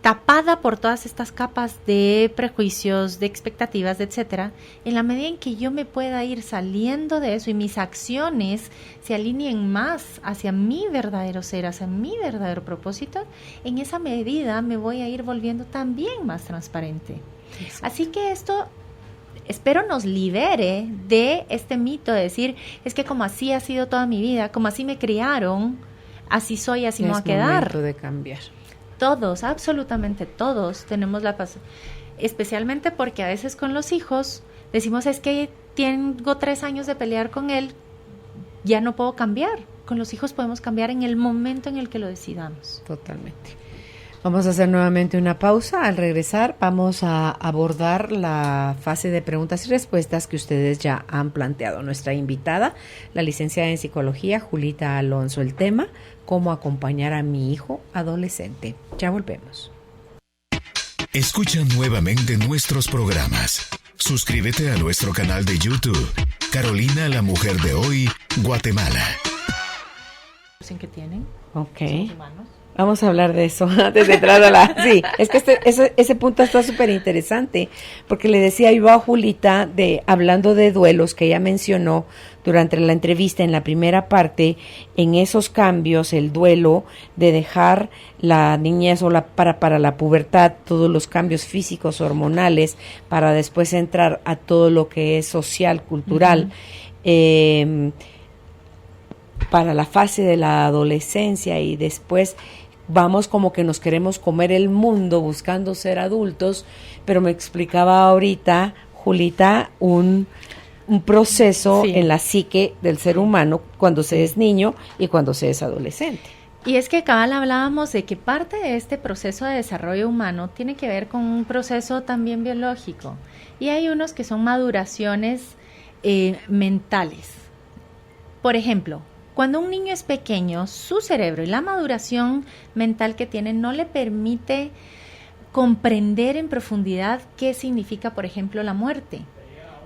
tapada por todas estas capas de prejuicios, de expectativas, etcétera, en la medida en que yo me pueda ir saliendo de eso y mis acciones se alineen más hacia mi verdadero ser, hacia mi verdadero propósito, en esa medida me voy a ir volviendo también más transparente. Exacto. Así que esto, espero nos libere de este mito de decir, es que como así ha sido toda mi vida, como así me criaron, así soy, así me voy a quedar. Es momento de cambiar. Todos, absolutamente todos tenemos la paz, especialmente porque a veces con los hijos decimos, es que tengo 3 años de pelear con él, ya no puedo cambiar. Con los hijos podemos cambiar en el momento en el que lo decidamos. Totalmente. Vamos a hacer nuevamente una pausa. Al regresar vamos a abordar la fase de preguntas y respuestas que ustedes ya han planteado. Nuestra invitada, la licenciada en psicología, Julita Alonso. El tema, cómo acompañar a mi hijo adolescente. Ya volvemos. Escucha nuevamente nuestros programas. Suscríbete a nuestro canal de YouTube, Carolina, la mujer de hoy, Guatemala. ¿Qué tienen? Ok. Los humanos. Vamos a hablar de eso antes de entrar a la... Sí, es que ese punto está súper interesante, porque le decía yo a Julita, hablando de duelos, que ella mencionó durante la entrevista en la primera parte, en esos cambios, el duelo de dejar la niñez o para la pubertad, todos los cambios físicos, hormonales, para después entrar a todo lo que es social, cultural, para la fase de la adolescencia, y después vamos como que nos queremos comer el mundo buscando ser adultos, pero me explicaba ahorita, Julita, un proceso en la psique del ser humano cuando se es niño y cuando se es adolescente. Y es que cabal hablábamos de que parte de este proceso de desarrollo humano tiene que ver con un proceso también biológico, y hay unos que son maduraciones mentales. Por ejemplo, cuando un niño es pequeño, su cerebro y la maduración mental que tiene no le permite comprender en profundidad qué significa, por ejemplo, la muerte.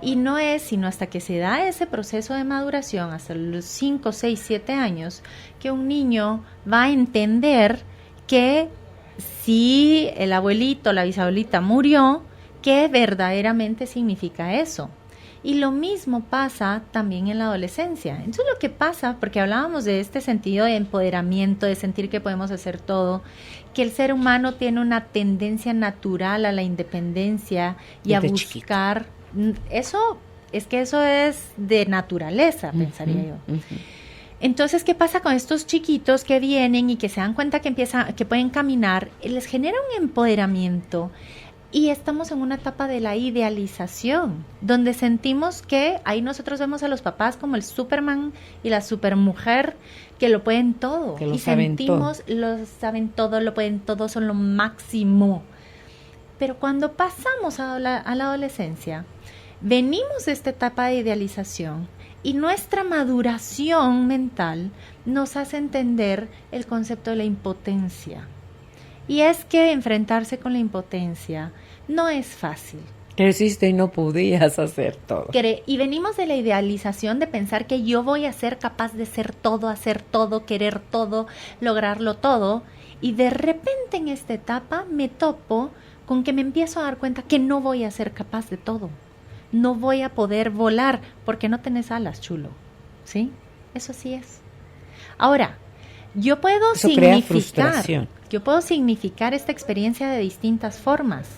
Y no es sino hasta que se da ese proceso de maduración, hasta los 5, 6, 7 años, que un niño va a entender que si el abuelito, la bisabuelita murió, ¿qué verdaderamente significa eso? Y lo mismo pasa también en la adolescencia. Entonces lo que pasa, porque hablábamos de este sentido de empoderamiento, de sentir que podemos hacer todo, que el ser humano tiene una tendencia natural a la independencia y a buscar... Eso es de naturaleza, pensaría yo. Entonces, ¿qué pasa con estos chiquitos que vienen y que se dan cuenta que pueden caminar? Les genera un empoderamiento. Y estamos en una etapa de la idealización, donde sentimos que ahí nosotros vemos a los papás como el Superman y la supermujer que lo pueden todo. Que lo y saben sentimos, lo saben todo, lo pueden todo, son lo máximo. Pero cuando pasamos a la adolescencia, venimos de esta etapa de idealización y nuestra maduración mental nos hace entender el concepto de la impotencia. Y es que enfrentarse con la impotencia no es fácil. Creciste y no podías hacer todo. Y venimos de la idealización de pensar que yo voy a ser capaz de ser todo, hacer todo, querer todo, lograrlo todo. Y de repente en esta etapa me topo con que me empiezo a dar cuenta que no voy a ser capaz de todo. No voy a poder volar porque no tenés alas, chulo. ¿Sí? Eso sí es. Ahora, yo puedo significar esta experiencia de distintas formas.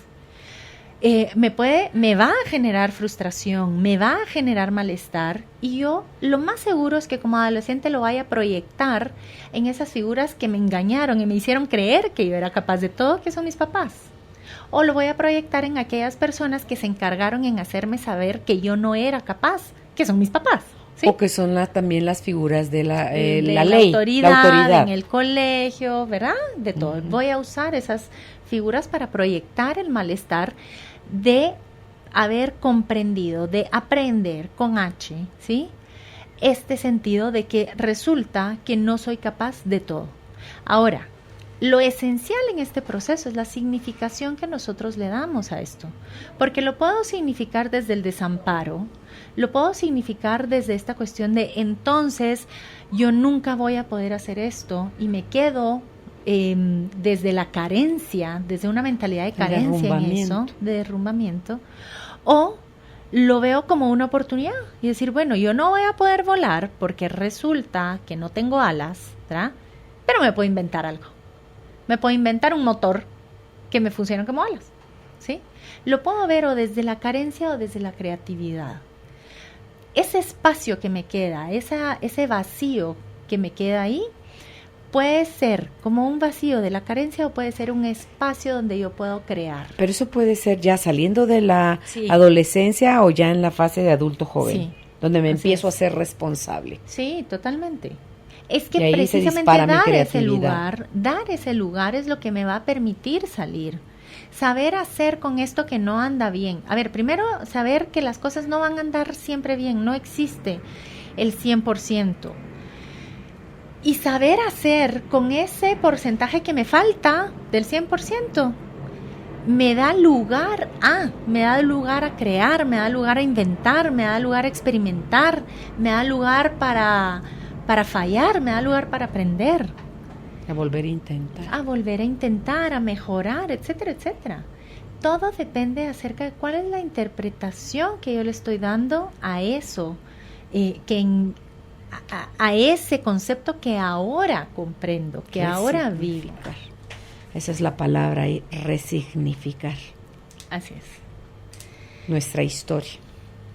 Me va a generar frustración, me va a generar malestar, y yo lo más seguro es que como adolescente lo vaya a proyectar en esas figuras que me engañaron y me hicieron creer que yo era capaz de todo, que son mis papás. O lo voy a proyectar en aquellas personas que se encargaron en hacerme saber que yo no era capaz, que son mis papás. ¿Sí? O que son también las figuras de la ley, la autoridad en el colegio, ¿verdad? De todo. Uh-huh. Voy a usar esas figuras para proyectar el malestar de haber comprendido, de aprender con H, ¿sí? Este sentido de que resulta que no soy capaz de todo. Ahora, lo esencial en este proceso es la significación que nosotros le damos a esto, porque lo puedo significar desde el desamparo, lo puedo significar desde esta cuestión de entonces yo nunca voy a poder hacer esto y me quedo desde la carencia, desde una mentalidad de carencia en eso, de derrumbamiento, o lo veo como una oportunidad y decir, bueno, yo no voy a poder volar porque resulta que no tengo alas, ¿verdad? Pero me puedo inventar algo. Me puedo inventar un motor que me funcione como alas, ¿sí? Lo puedo ver o desde la carencia o desde la creatividad. Ese espacio que me queda, ese vacío que me queda ahí, puede ser como un vacío de la carencia o puede ser un espacio donde yo puedo crear. Pero eso puede ser ya saliendo de la adolescencia o ya en la fase de adulto joven, donde me empiezo a ser responsable. Sí, totalmente. Es que precisamente dar ese lugar es lo que me va a permitir salir. Saber hacer con esto que no anda bien. A ver, primero saber que las cosas no van a andar siempre bien, no existe el 100%. Y saber hacer con ese porcentaje que me falta del 100%. me da lugar a crear, me da lugar a inventar, me da lugar a experimentar, me da lugar para fallar, me da lugar para aprender. A volver a intentar. A volver a intentar, a mejorar, etcétera, etcétera. Todo depende acerca de cuál es la interpretación que yo le estoy dando a eso, a ese concepto que ahora comprendo, que ahora vivo. Esa es la palabra ahí, resignificar. Así es. Nuestra historia.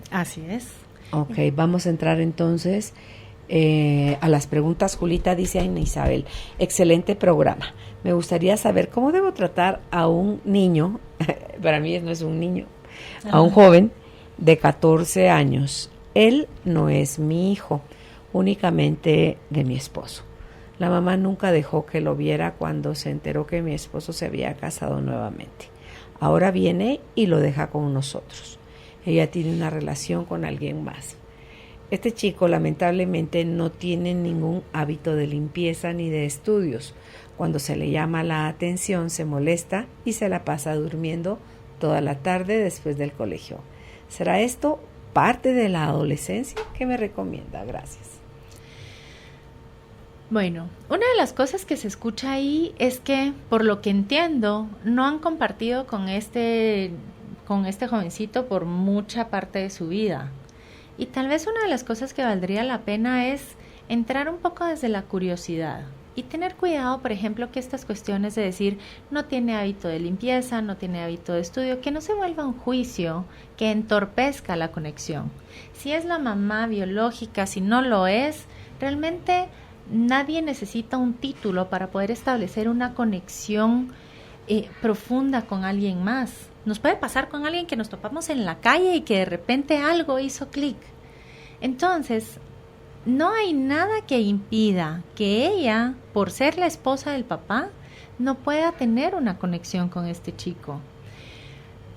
Así es. Ok, vamos a entrar entonces a las preguntas. Julita dice: Ana Isabel, excelente programa. Me gustaría saber cómo debo tratar a un niño, para mí no es un niño, a un joven de 14 años. Él no es mi hijo, únicamente de mi esposo. La mamá nunca dejó que lo viera cuando se enteró que mi esposo se había casado nuevamente. Ahora viene y lo deja con nosotros. Ella tiene una relación con alguien más. Este chico lamentablemente no tiene ningún hábito de limpieza ni de estudios. Cuando se le llama la atención se molesta y se la pasa durmiendo toda la tarde después del colegio. ¿Será esto parte de la adolescencia? ¿Qué me recomienda? Gracias. Bueno, una de las cosas que se escucha ahí es que, por lo que entiendo, no han compartido con este jovencito por mucha parte de su vida. Y tal vez una de las cosas que valdría la pena es entrar un poco desde la curiosidad y tener cuidado, por ejemplo, que estas cuestiones de decir no tiene hábito de limpieza, no tiene hábito de estudio, que no se vuelva un juicio que entorpezca la conexión. Si es la mamá biológica, si no lo es, realmente nadie necesita un título para poder establecer una conexión profunda con alguien más. Nos puede pasar con alguien que nos topamos en la calle y que de repente algo hizo clic. Entonces, no hay nada que impida que ella, por ser la esposa del papá, no pueda tener una conexión con este chico.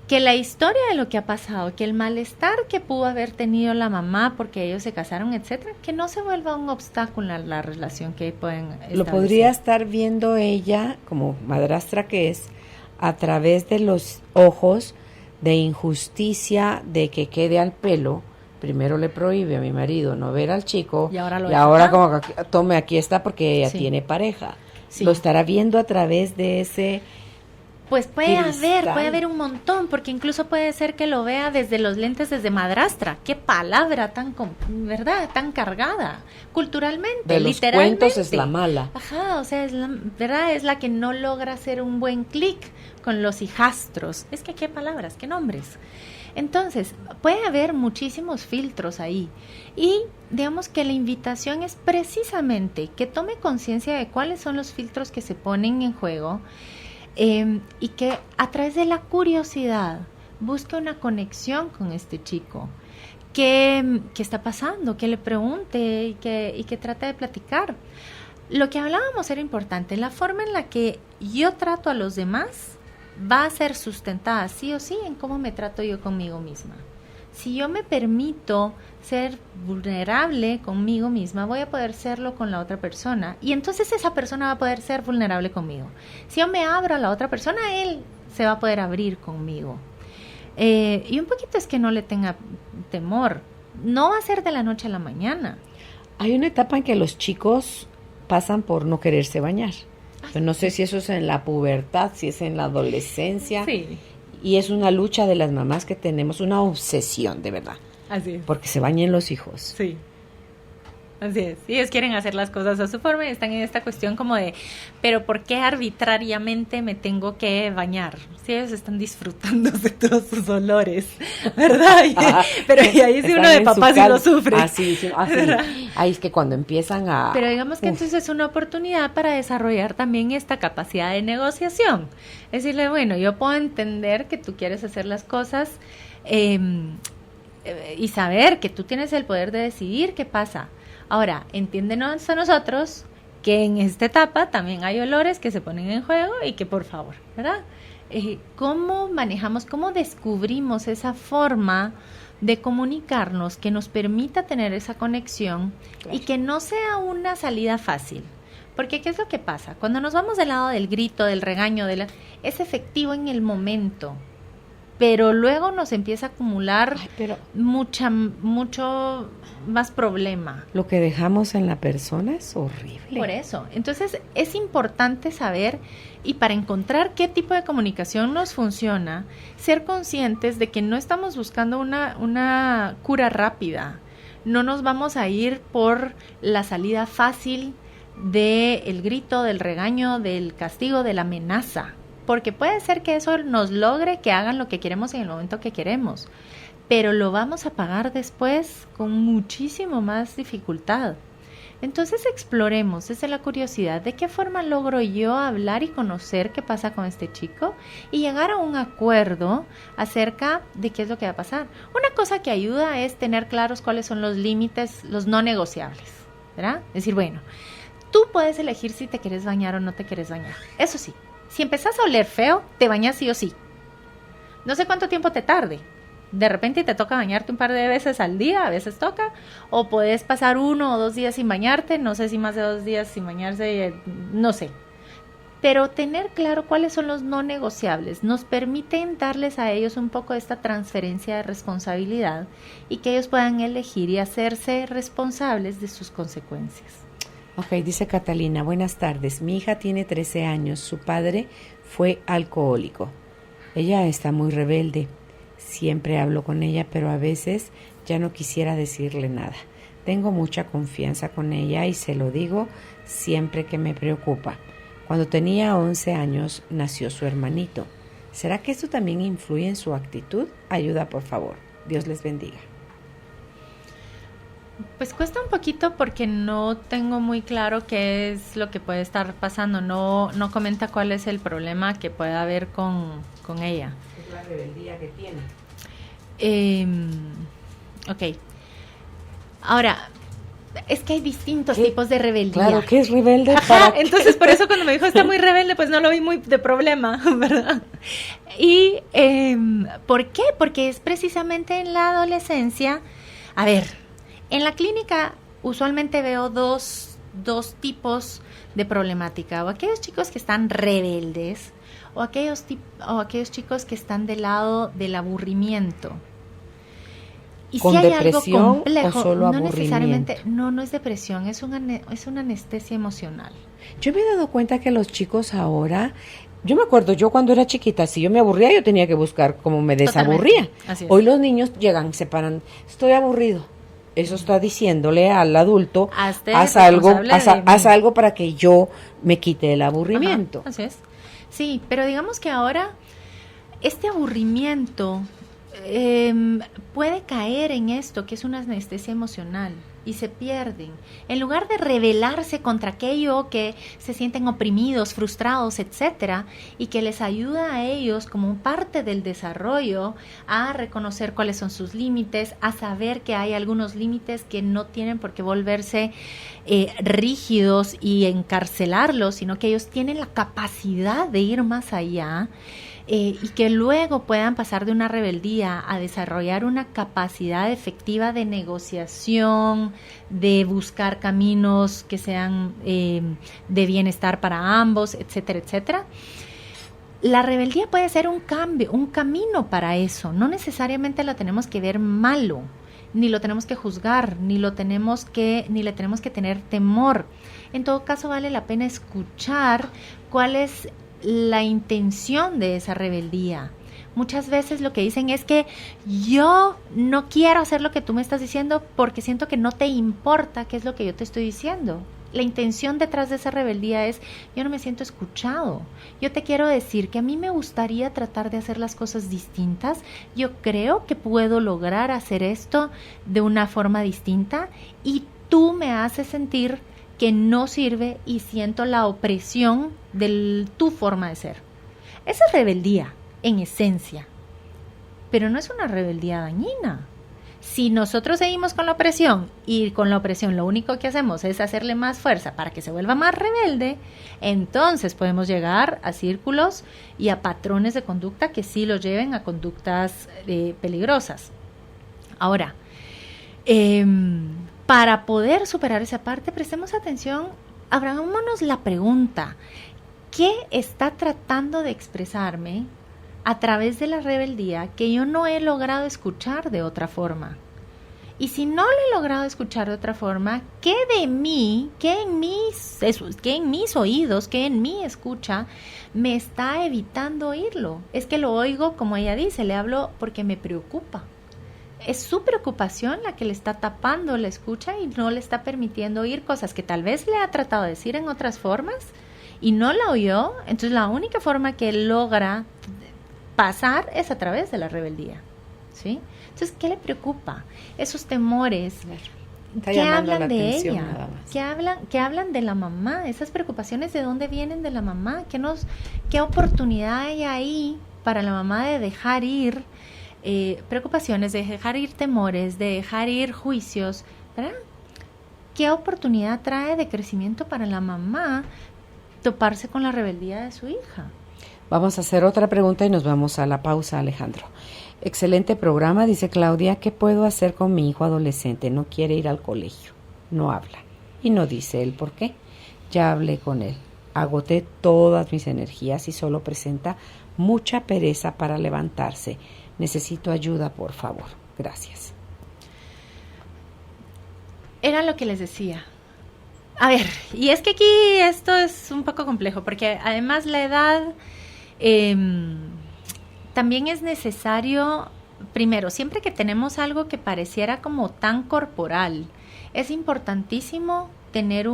Que la historia de lo que ha pasado, que el malestar que pudo haber tenido la mamá porque ellos se casaron, etcétera, que no se vuelva un obstáculo a la relación que pueden establecer. Lo podría estar viendo ella, como madrastra que es, a través de los ojos de injusticia, de que quede al pelo. Primero le prohíbe a mi marido no ver al chico y ahora como que tome, aquí está porque ella tiene pareja. Sí. Lo estará viendo a través de ese... Pues puede haber un montón, porque incluso puede ser que lo vea desde los lentes desde madrastra. Qué palabra tan, ¿verdad? Tan cargada, culturalmente, de los literalmente. Cuentos es la mala. Ajá, o sea, ¿verdad? Es la que no logra hacer un buen clic con los hijastros. Es que qué palabras, qué nombres. Entonces, puede haber muchísimos filtros ahí. Y digamos que la invitación es precisamente que tome conciencia de cuáles son los filtros que se ponen en juego. Y que a través de la curiosidad busque una conexión con este chico. ¿Qué está pasando? Que le pregunte y que trate de platicar. Lo que hablábamos era importante. La forma en la que yo trato a los demás va a ser sustentada sí o sí en cómo me trato yo conmigo misma. Si yo me permito ser vulnerable conmigo misma, voy a poder serlo con la otra persona. Y entonces esa persona va a poder ser vulnerable conmigo. Si yo me abro a la otra persona, él se va a poder abrir conmigo. Y un poquito es que no le tenga temor. No va a ser de la noche a la mañana. Hay una etapa en que los chicos pasan por no quererse bañar. Pero no sé si eso es en la pubertad, si es en la adolescencia. Sí. Y es una lucha de las mamás que tenemos, una obsesión, de verdad. Así es. Porque se bañen los hijos. Sí. Así es. Y ellos quieren hacer las cosas a su forma y están en esta cuestión como de, pero ¿por qué arbitrariamente me tengo que bañar? Si ellos están disfrutando de todos sus olores, ¿verdad? Pero y ahí sí uno de papá sí lo sufre. Así. Ahí es que cuando empiezan a... Pero digamos que entonces es una oportunidad para desarrollar también esta capacidad de negociación. Decirle, bueno, yo puedo entender que tú quieres hacer las cosas y saber que tú tienes el poder de decidir qué pasa. Ahora, entiéndenos a nosotros que en esta etapa también hay olores que se ponen en juego y que por favor, ¿verdad? ¿Cómo manejamos, cómo descubrimos esa forma de comunicarnos que nos permita tener esa conexión? Claro. Y que no sea una salida fácil? Porque ¿qué es lo que pasa? Cuando nos vamos del lado del grito, del regaño, es efectivo en el momento, pero luego nos empieza a acumular mucho más problema. Lo que dejamos en la persona es horrible. Por eso, entonces es importante saber, y para encontrar qué tipo de comunicación nos funciona, ser conscientes de que no estamos buscando una cura rápida. No nos vamos a ir por la salida fácil del grito, del regaño, del castigo, de la amenaza. Porque puede ser que eso nos logre que hagan lo que queremos en el momento que queremos, pero lo vamos a pagar después con muchísimo más dificultad. Entonces exploremos desde la curiosidad de qué forma logro yo hablar y conocer qué pasa con este chico y llegar a un acuerdo acerca de qué es lo que va a pasar. Una cosa que ayuda es tener claros cuáles son los límites, los no negociables, ¿verdad? Es decir, bueno, tú puedes elegir si te quieres bañar o no te quieres bañar. Eso sí. Si empezás a oler feo, te bañas sí o sí. No sé cuánto tiempo te tarde. De repente te toca bañarte un par de veces al día, a veces toca. O puedes pasar 1 o 2 días sin bañarte. No sé si más de 2 días sin bañarse, no sé. Pero tener claro cuáles son los no negociables nos permiten darles a ellos un poco de esta transferencia de responsabilidad y que ellos puedan elegir y hacerse responsables de sus consecuencias. Ok, dice Catalina, buenas tardes. Mi hija tiene 13 años. Su padre fue alcohólico. Ella está muy rebelde. Siempre hablo con ella, pero a veces ya no quisiera decirle nada. Tengo mucha confianza con ella y se lo digo siempre que me preocupa. Cuando tenía 11 años nació su hermanito. ¿Será que esto también influye en su actitud? Ayuda, por favor. Dios les bendiga. Pues cuesta un poquito porque no tengo muy claro qué es lo que puede estar pasando. No comenta cuál es el problema que puede haber con ella. Es la rebeldía que tiene. Ok. Ahora, es que hay distintos tipos de rebeldía. Claro, ¿qué es rebelde? Ajá, entonces por eso cuando me dijo está muy rebelde, pues no lo vi muy de problema, ¿verdad? Y ¿por qué? Porque es precisamente en la adolescencia. A ver, en la clínica usualmente veo dos tipos de problemática, o aquellos chicos que están rebeldes, o aquellos chicos que están del lado del aburrimiento. Y ¿Con si hay depresión algo complejo, o solo no aburrimiento? necesariamente, no es depresión, es una anestesia emocional. Yo me he dado cuenta que los chicos ahora, yo me acuerdo, yo cuando era chiquita, si yo me aburría, yo tenía que buscar cómo me desaburría. Así es. Hoy los niños llegan, se paran, estoy aburrido. Eso está diciéndole al adulto, haz algo para que yo me quite el aburrimiento. Ajá, así es. Sí, pero digamos que ahora este aburrimiento puede caer en esto que es una anestesia emocional y se pierden. En lugar de rebelarse contra aquello que se sienten oprimidos, frustrados, etcétera, y que les ayuda a ellos como parte del desarrollo a reconocer cuáles son sus límites, a saber que hay algunos límites que no tienen por qué volverse rígidos y encarcelarlos, sino que ellos tienen la capacidad de ir más allá. Y que luego puedan pasar de una rebeldía a desarrollar una capacidad efectiva de negociación, de buscar caminos que sean de bienestar para ambos, etcétera, etcétera. La rebeldía puede ser un cambio, un camino para eso. No necesariamente lo tenemos que ver malo, ni lo tenemos que juzgar, ni le tenemos que tener temor. En todo caso, vale la pena escuchar cuál es la intención de esa rebeldía. Muchas veces lo que dicen es que yo no quiero hacer lo que tú me estás diciendo porque siento que no te importa qué es lo que yo te estoy diciendo. La intención detrás de esa rebeldía es, yo no me siento escuchado. Yo te quiero decir que a mí me gustaría tratar de hacer las cosas distintas. Yo creo que puedo lograr hacer esto de una forma distinta y tú me haces sentir que no sirve y siento la opresión de tu forma de ser. Esa es rebeldía, en esencia, pero no es una rebeldía dañina. Si nosotros seguimos con la opresión y con la opresión lo único que hacemos es hacerle más fuerza para que se vuelva más rebelde, entonces podemos llegar a círculos y a patrones de conducta que sí los lleven a conductas peligrosas. Ahora, para poder superar esa parte, prestemos atención hagámonos la pregunta, ¿qué está tratando de expresarme a través de la rebeldía que yo no he logrado escuchar de otra forma? Y si no lo he logrado escuchar de otra forma, ¿qué de mí, qué en mis oídos, qué en mi escucha me está evitando oírlo? Es que lo oigo, como ella dice, le hablo porque me preocupa. Es su preocupación la que le está tapando la escucha y no le está permitiendo oír cosas que tal vez le ha tratado de decir en otras formas y no la oyó. Entonces la única forma que logra pasar es a través de la rebeldía, ¿sí? Entonces, ¿qué le preocupa? Esos temores que hablan de ella, que hablan de la mamá, esas preocupaciones, ¿de dónde vienen de la mamá? ¿Qué oportunidad hay ahí para la mamá de dejar ir preocupaciones, de dejar ir temores, de dejar ir juicios, ¿verdad? ¿Qué oportunidad trae de crecimiento para la mamá toparse con la rebeldía de su hija? Vamos a hacer otra pregunta y nos vamos a la pausa, Alejandro. Excelente programa, dice Claudia. ¿Qué puedo hacer con mi hijo adolescente? No quiere ir al colegio, no habla y no dice el por qué. Ya hablé con él, agoté todas mis energías y solo presenta mucha pereza para levantarse. Necesito ayuda, por favor. Gracias. Era lo que les decía. A ver, y es que aquí esto es un poco complejo, porque además la edad también es necesario, primero, siempre que tenemos algo que pareciera como tan corporal, es importantísimo tener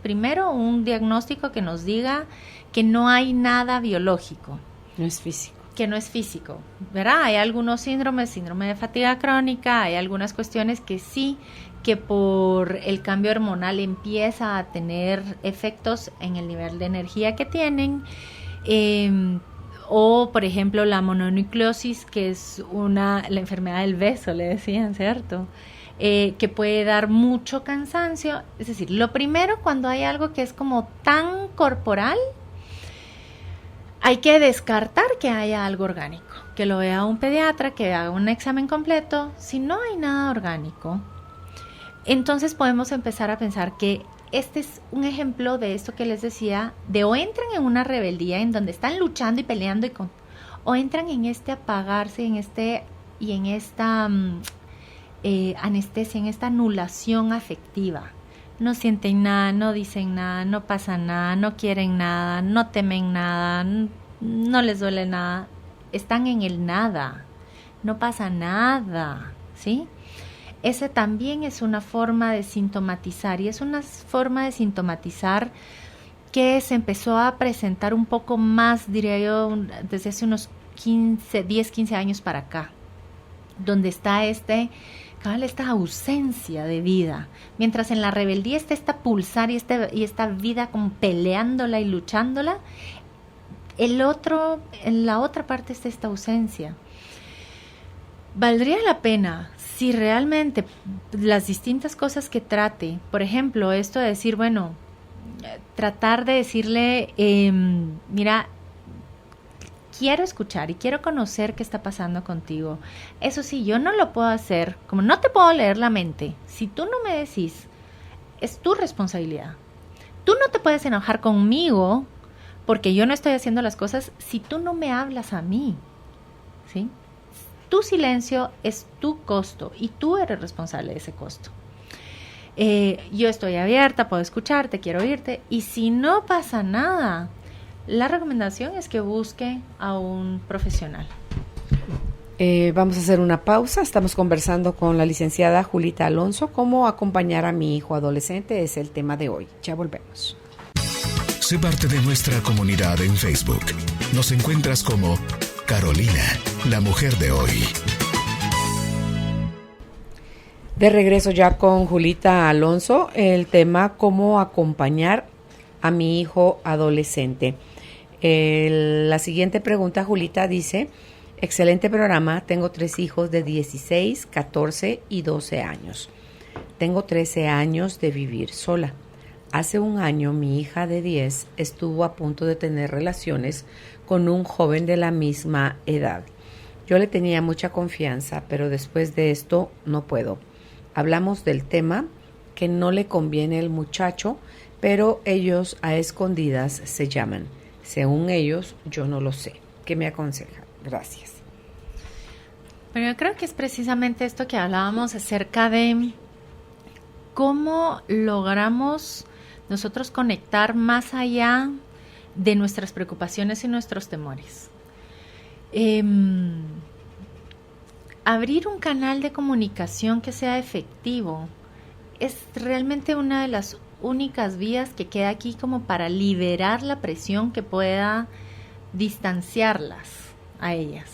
primero un diagnóstico que nos diga que no hay nada biológico. No es físico. Que no es físico, ¿verdad? Hay algunos síndrome de fatiga crónica, hay algunas cuestiones que sí, que por el cambio hormonal empieza a tener efectos en el nivel de energía que tienen, o por ejemplo la mononucleosis, que es la enfermedad del beso, le decían, ¿cierto? Que puede dar mucho cansancio. Es decir, lo primero, cuando hay algo que es como tan corporal, hay que descartar que haya algo orgánico, que lo vea un pediatra, que haga un examen completo. Si no hay nada orgánico, entonces podemos empezar a pensar que este es un ejemplo de esto que les decía, de o entran en una rebeldía en donde están luchando y peleando, o entran en este apagarse, en esta anestesia, en esta anulación afectiva. No sienten nada, no dicen nada, no pasa nada, no quieren nada, no temen nada, no les duele nada. Están en el nada, no pasa nada, ¿sí? Esa también es una forma de sintomatizar, y es una forma de sintomatizar que se empezó a presentar un poco más, diría yo, desde hace unos 10, 15 años para acá, donde está esta ausencia de vida, mientras en la rebeldía está esta pulsar y esta vida como peleándola y luchándola, en la otra parte está esta ausencia. Valdría la pena, si realmente las distintas cosas que trate, por ejemplo, esto de decir, bueno, tratar de decirle, mira, quiero escuchar y quiero conocer qué está pasando contigo. Eso sí, yo no lo puedo hacer, como no te puedo leer la mente. Si tú no me decís, es tu responsabilidad. Tú no te puedes enojar conmigo porque yo no estoy haciendo las cosas si tú no me hablas a mí, ¿sí? Tu silencio es tu costo y tú eres responsable de ese costo. Yo estoy abierta, puedo escucharte, quiero oírte, y si no pasa nada, la recomendación es que busque a un profesional. Vamos a hacer una pausa. Estamos conversando con la licenciada Julita Alonso. ¿Cómo acompañar a mi hijo adolescente? Es el tema de hoy. Ya volvemos. Sé parte de nuestra comunidad en Facebook. Nos encuentras como Carolina, la mujer de hoy. De regreso ya con Julita Alonso, el tema cómo acompañar a mi hijo adolescente. La siguiente pregunta, Julita, dice: excelente programa, tengo 3 hijos de 16, 14 y 12 años. Tengo 13 años de vivir sola. Hace un año mi hija de 10 estuvo a punto de tener relaciones con un joven de la misma edad. Yo le tenía mucha confianza, pero después de esto no puedo. Hablamos del tema, que no le conviene al muchacho, pero ellos a escondidas se llaman. Según ellos, yo no lo sé. ¿Qué me aconseja? Gracias. Pero yo creo que es precisamente esto que hablábamos acerca de cómo logramos nosotros conectar más allá de nuestras preocupaciones y nuestros temores. Abrir un canal de comunicación que sea efectivo es realmente una de las únicas vías que queda aquí como para liberar la presión que pueda distanciarlas a ellas.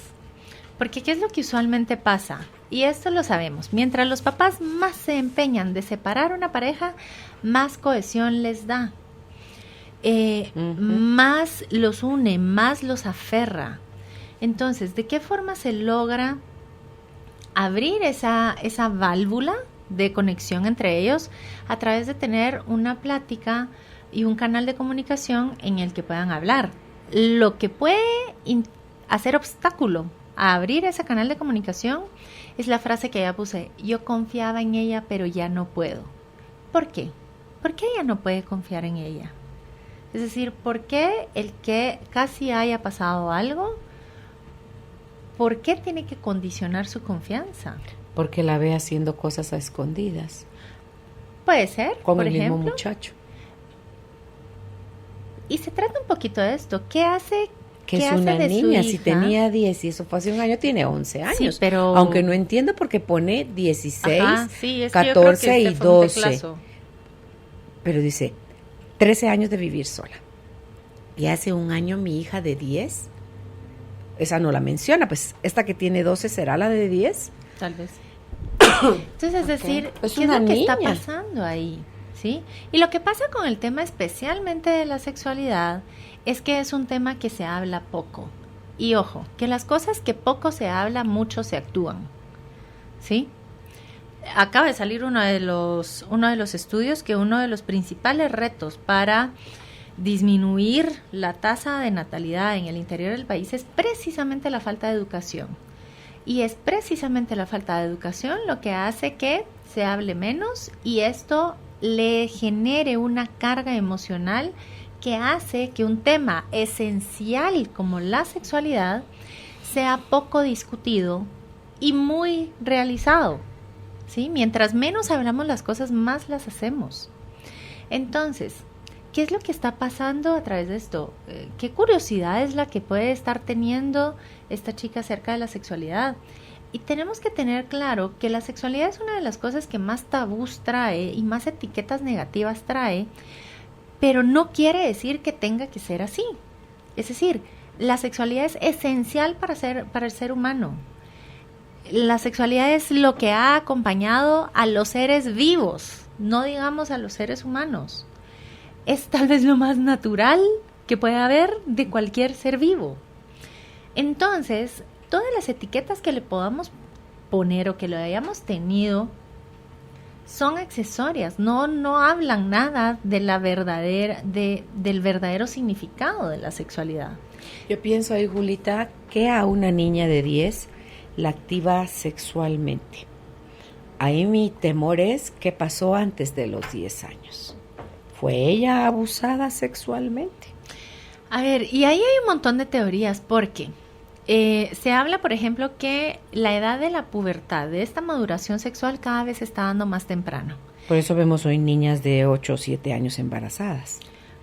Porque ¿qué es lo que usualmente pasa? Y esto lo sabemos. Mientras los papás más se empeñan de separar una pareja, más cohesión les da. Más los une, más los aferra. Entonces, ¿de qué forma se logra abrir esa válvula de conexión entre ellos? A través de tener una plática y un canal de comunicación en el que puedan hablar. Lo que puede hacer obstáculo a abrir ese canal de comunicación es la frase que ya puse: yo confiaba en ella, pero ya no puedo. ¿Por qué? ¿Por qué ella no puede confiar en ella? Es decir, ¿por qué el que casi haya pasado algo, por qué tiene que condicionar su confianza? Porque la ve haciendo cosas a escondidas. Puede ser, como por el ejemplo. mismo muchacho. Y se trata un poquito de esto. ¿Qué hace? Que ¿Qué es hace una de niña, su si hija? tenía 10 y eso fue hace un año, tiene 11 años. Sí, pero... Aunque no entiendo por qué pone 16, Ajá, sí, es que yo creo 14 que y este fue un 12. teclazo. Pero dice, 13 años de vivir sola. Y hace un año mi hija de 10, esa no la menciona, pues esta que tiene 12 será la de 10. Tal vez. Entonces, es decir, Es ¿qué es una lo que está niña. pasando ahí? ¿Sí? Y lo que pasa con el tema especialmente de la sexualidad es que es un tema que se habla poco. Y ojo, que las cosas que poco se habla, mucho se actúan. ¿Sí? Acaba de salir uno de los estudios que uno de los principales retos para disminuir la tasa de natalidad en el interior del país es precisamente la falta de educación. Y es precisamente la falta de educación lo que hace que se hable menos y esto le genere una carga emocional que hace que un tema esencial como la sexualidad sea poco discutido y muy realizado, ¿sí? Mientras menos hablamos las cosas, más las hacemos. Entonces, ¿qué es lo que está pasando a través de esto? ¿Qué curiosidad es la que puede estar teniendo esta chica acerca de la sexualidad? Y tenemos que tener claro que la sexualidad es una de las cosas que más tabús trae y más etiquetas negativas trae, pero no quiere decir que tenga que ser así. Es decir, la sexualidad es esencial para el ser humano. La sexualidad es lo que ha acompañado a los seres vivos, no digamos a los seres humanos. Es tal vez lo más natural que puede haber de cualquier ser vivo. Entonces, todas las etiquetas que le podamos poner o que lo hayamos tenido son accesorias, no hablan nada de del verdadero significado de la sexualidad. Yo pienso ahí, Julita, que a una niña de 10 la activa sexualmente. Ahí mi temor es qué pasó antes de los 10 años. ¿Fue ella abusada sexualmente? A ver, y ahí hay un montón de teorías, porque se habla, por ejemplo, que la edad de la pubertad, de esta maduración sexual, cada vez se está dando más temprano. Por eso vemos hoy niñas de 8 o 7 años embarazadas.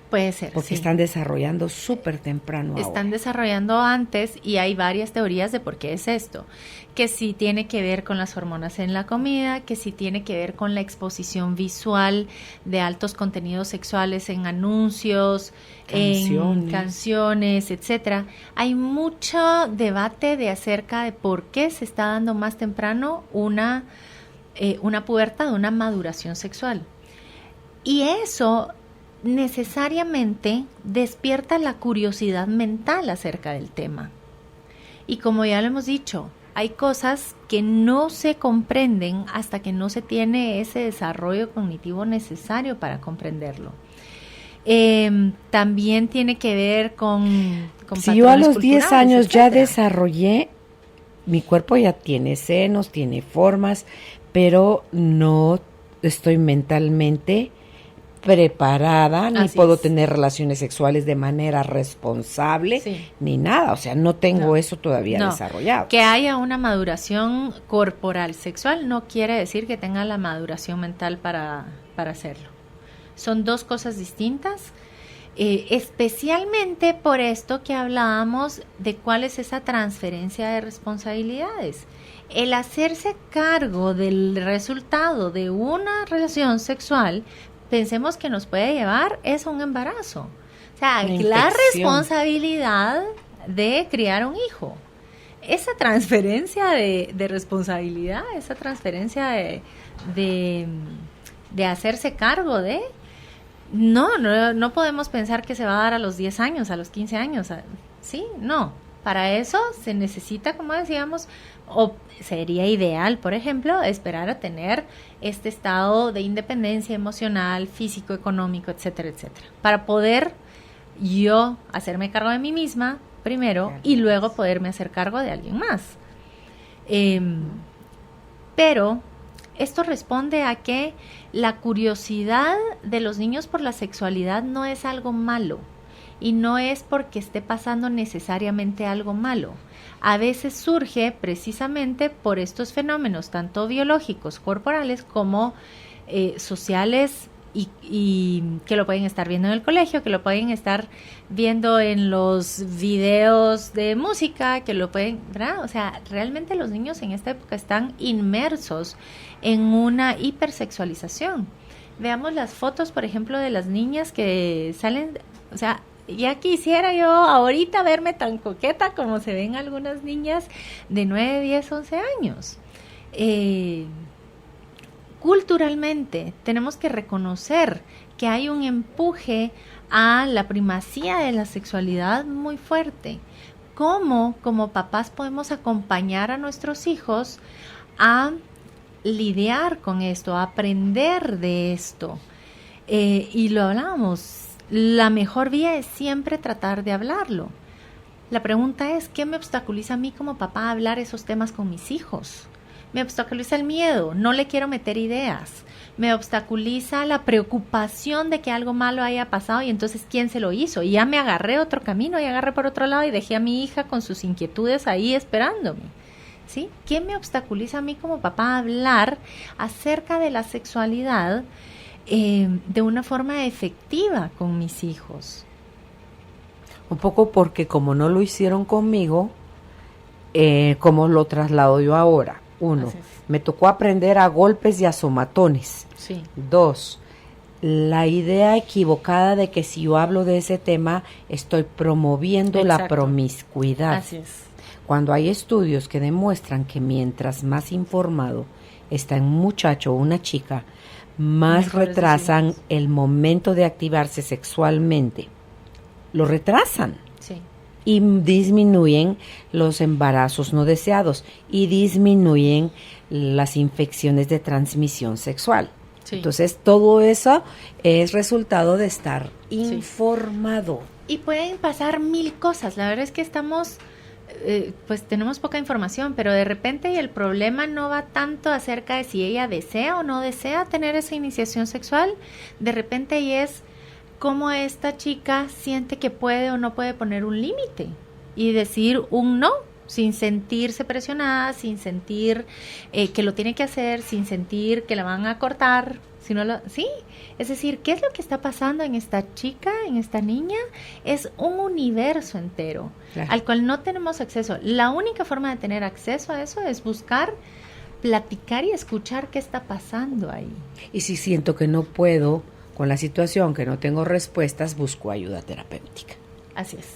Puede ser, Porque sí. están desarrollando súper temprano Están ahora. desarrollando antes y hay varias teorías de por qué es esto. Que sí tiene que ver con las hormonas en la comida, que sí tiene que ver con la exposición visual de altos contenidos sexuales en anuncios, en canciones, etcétera. Hay mucho debate acerca de por qué se está dando más temprano una pubertad, una maduración sexual. Y eso necesariamente despierta la curiosidad mental acerca del tema. Y como ya lo hemos dicho, hay cosas que no se comprenden hasta que no se tiene ese desarrollo cognitivo necesario para comprenderlo. También tiene que ver con si yo a los 10 culturales, años ya etcétera. desarrollé, mi cuerpo ya tiene senos, tiene formas, pero no estoy mentalmente preparada, ni Así puedo es. tener relaciones sexuales de manera responsable, Sí. ni nada. O sea, no tengo No. eso todavía No. desarrollado. Que haya una maduración corporal sexual no quiere decir que tenga la maduración mental para hacerlo. Son dos cosas distintas, especialmente por esto que hablábamos de cuál es esa transferencia de responsabilidades. El hacerse cargo del resultado de una relación sexual, pensemos que nos puede llevar es un embarazo. O sea, Una la infección. responsabilidad de criar un hijo. Esa transferencia de responsabilidad, esa transferencia de hacerse cargo de... No podemos pensar que se va a dar a los 10 años, a los 15 años. Sí, no. Para eso se necesita, como decíamos, o sería ideal, por ejemplo, esperar a tener este estado de independencia emocional, físico, económico, etcétera, etcétera. Para poder yo hacerme cargo de mí misma primero y luego poderme hacer cargo de alguien más. Pero esto responde a que la curiosidad de los niños por la sexualidad no es algo malo y no es porque esté pasando necesariamente algo malo. A veces surge precisamente por estos fenómenos, tanto biológicos, corporales, como sociales, y que lo pueden estar viendo en el colegio, que lo pueden estar viendo en los videos de música, que lo pueden, ¿verdad? O sea, realmente los niños en esta época están inmersos en una hipersexualización. Veamos las fotos, por ejemplo, de las niñas que salen, o sea, ya quisiera yo ahorita verme tan coqueta como se ven algunas niñas de 9, 10, 11 años. Culturalmente tenemos que reconocer que hay un empuje a la primacía de la sexualidad muy fuerte. ¿Cómo como papás podemos acompañar a nuestros hijos a lidiar con esto, a aprender de esto? Y lo hablábamos, la mejor vía es siempre tratar de hablarlo. La pregunta es, ¿qué me obstaculiza a mí como papá a hablar esos temas con mis hijos? Me obstaculiza el miedo, no le quiero meter ideas. Me obstaculiza la preocupación de que algo malo haya pasado y entonces ¿quién se lo hizo? Y ya me agarré otro camino y agarré por otro lado y dejé a mi hija con sus inquietudes ahí esperándome. ¿Sí? ¿Qué me obstaculiza a mí como papá a hablar acerca de la sexualidad de una forma efectiva con mis hijos? Un poco porque como no lo hicieron conmigo, ¿cómo lo traslado yo ahora? 1, me tocó aprender a golpes y a somatones. Sí. 2, la idea equivocada de que si yo hablo de ese tema estoy promoviendo la Exacto. promiscuidad. Así es. Cuando hay estudios que demuestran que mientras más informado está un muchacho o una chica, más Mejores retrasan decisiones. el momento de activarse sexualmente. Lo retrasan. Sí. Y disminuyen los embarazos no deseados y disminuyen las infecciones de transmisión sexual. Sí. Entonces, todo eso es resultado de estar informado. Y pueden pasar 1000 cosas. La verdad es que estamos, pues tenemos poca información, pero de repente y el problema no va tanto acerca de si ella desea o no desea tener esa iniciación sexual. De repente y es cómo esta chica siente que puede o no puede poner un límite y decir un no, sin sentirse presionada, sin sentir que lo tiene que hacer, sin sentir que la van a cortar. Sí, es decir, ¿qué es lo que está pasando en esta chica, en esta niña? Es un universo entero, Claro. al cual no tenemos acceso. La única forma de tener acceso a eso es buscar, platicar y escuchar qué está pasando ahí. Y si siento que no puedo con la situación, que no tengo respuestas, busco ayuda terapéutica. Así es.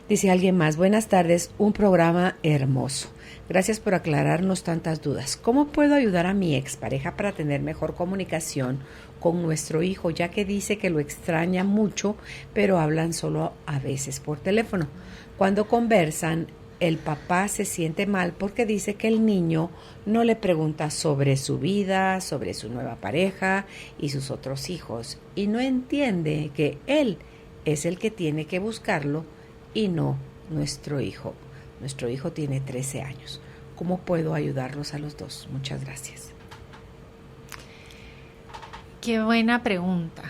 Dice alguien más, buenas tardes, un programa hermoso. Gracias por aclararnos tantas dudas. ¿Cómo puedo ayudar a mi expareja para tener mejor comunicación con nuestro hijo, ya que dice que lo extraña mucho, pero hablan solo a veces por teléfono? Cuando conversan, el papá se siente mal porque dice que el niño no le pregunta sobre su vida, sobre su nueva pareja y sus otros hijos, y no entiende que él es el que tiene que buscarlo y no nuestro hijo. Nuestro hijo tiene 13 años. ¿Cómo puedo ayudarlos a los dos? Muchas gracias. Qué buena pregunta.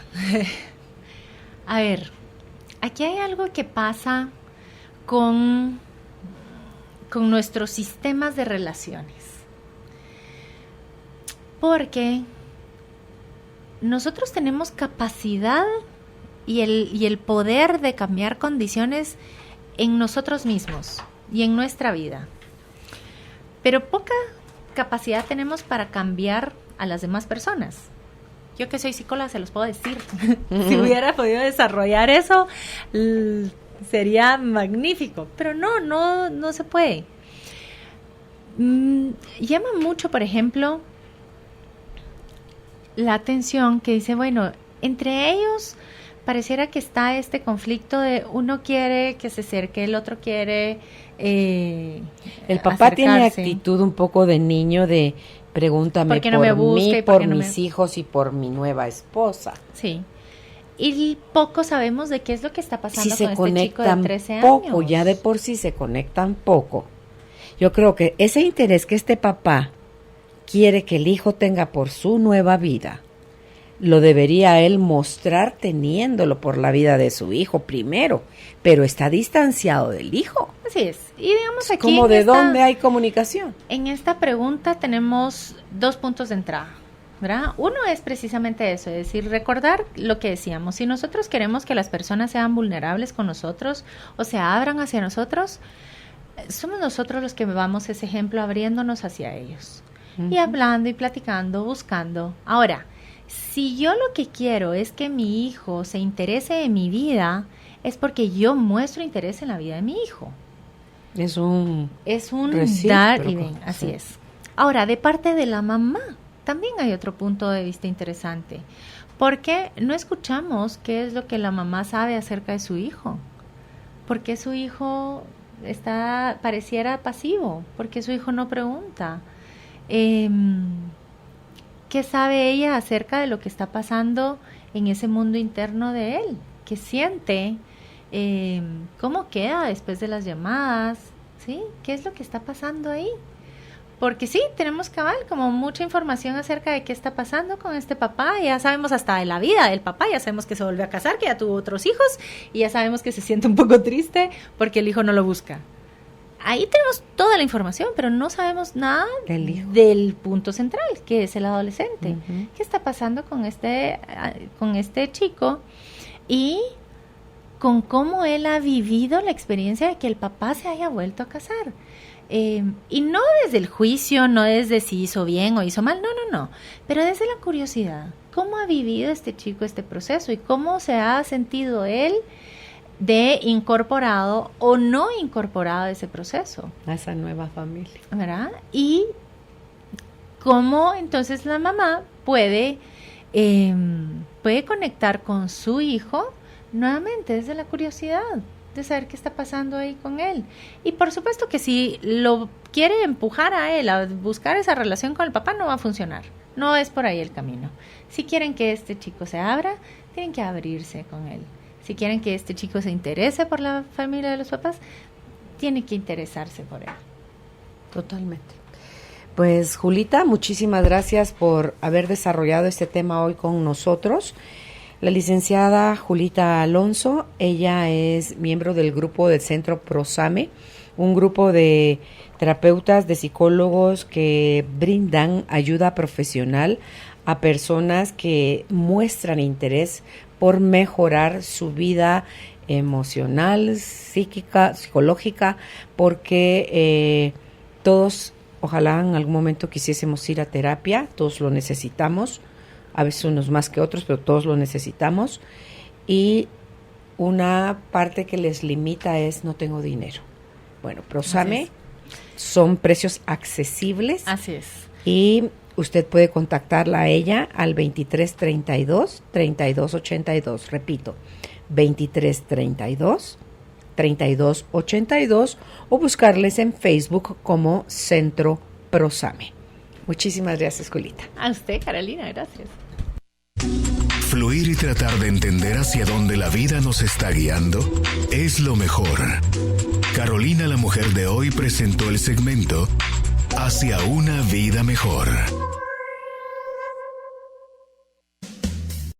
A ver, aquí hay algo que pasa con nuestros sistemas de relaciones. Porque nosotros tenemos capacidad y el poder de cambiar condiciones en nosotros mismos y en nuestra vida. Pero poca capacidad tenemos para cambiar a las demás personas. Yo que soy psicóloga se los puedo decir. Si hubiera podido desarrollar eso, sería magnífico. Pero no se puede. Llama mucho, por ejemplo, la atención que dice, bueno, entre ellos pareciera que está este conflicto de uno quiere que se acerque, el otro quiere el papá acercarse. Tiene actitud un poco de niño de pregúntame por, no me busca mí, por mis hijos y por mi nueva esposa. Sí. Y poco sabemos de qué es lo que está pasando con este chico de 13 poco, años. Ya de por sí se conectan poco. Yo creo que ese interés que este papá quiere que el hijo tenga por su nueva vida, lo debería él mostrar teniéndolo por la vida de su hijo primero, pero está distanciado del hijo. Así es. Y digamos aquí como de dónde hay comunicación. En esta pregunta tenemos 2 puntos de entrada, ¿verdad? Uno es precisamente eso, es decir, recordar lo que decíamos. Si nosotros queremos que las personas sean vulnerables con nosotros o se abran hacia nosotros, somos nosotros los que vamos ese ejemplo abriéndonos hacia ellos. Y hablando y platicando, buscando. Ahora, si yo lo que quiero es que mi hijo se interese en mi vida, es porque yo muestro interés en la vida de mi hijo. Es un dar y ven, así es. Ahora, de parte de la mamá, también hay otro punto de vista interesante. Porque no escuchamos qué es lo que la mamá sabe acerca de su hijo. ¿Por qué su hijo pareciera pasivo? ¿Por qué su hijo no pregunta? ¿Qué sabe ella acerca de lo que está pasando en ese mundo interno de él? ¿Qué siente? ¿Cómo queda después de las llamadas? ¿Sí? ¿Qué es lo que está pasando ahí? Porque sí, tenemos como mucha información acerca de qué está pasando con este papá. Ya sabemos hasta de la vida del papá, ya sabemos que se volvió a casar, que ya tuvo otros hijos, y ya sabemos que se siente un poco triste porque el hijo no lo busca. Ahí tenemos toda la información, pero no sabemos nada del punto central, que es el adolescente. ¿Qué está pasando con este chico? Y con cómo él ha vivido la experiencia de que el papá se haya vuelto a casar. Y no desde el juicio, no desde si hizo bien o hizo mal, no. Pero desde la curiosidad. ¿Cómo ha vivido este chico este proceso? Y cómo se ha sentido él de incorporado o no incorporado a ese proceso. A esa nueva familia. ¿Verdad? Y cómo entonces la mamá puede conectar con su hijo nuevamente desde la curiosidad de saber qué está pasando ahí con él. Y por supuesto que si lo quiere empujar a él a buscar esa relación con el papá, no va a funcionar. No es por ahí el camino. Si quieren que este chico se abra, tienen que abrirse con él. Si quieren que este chico se interese por la familia de los papás, tiene que interesarse por él. Totalmente. Pues, Julita, muchísimas gracias por haber desarrollado este tema hoy con nosotros. La licenciada Julita Alonso, ella es miembro del grupo del Centro Prosame, un grupo de terapeutas, de psicólogos que brindan ayuda profesional a personas que muestran interés por mejorar su vida emocional, psíquica, psicológica, porque todos, ojalá en algún momento quisiésemos ir a terapia, todos lo necesitamos, a veces unos más que otros, pero todos lo necesitamos, y una parte que les limita es no tengo dinero. Bueno, Prosame son precios accesibles. Así es. Y usted puede contactarla a ella al 2332-3282. Repito, 2332-3282 o buscarles en Facebook como Centro Prosame. Muchísimas gracias, Julita. A usted, Carolina, gracias. Fluir y tratar de entender hacia dónde la vida nos está guiando es lo mejor. Carolina, la mujer de hoy, presentó el segmento Hacia una vida mejor.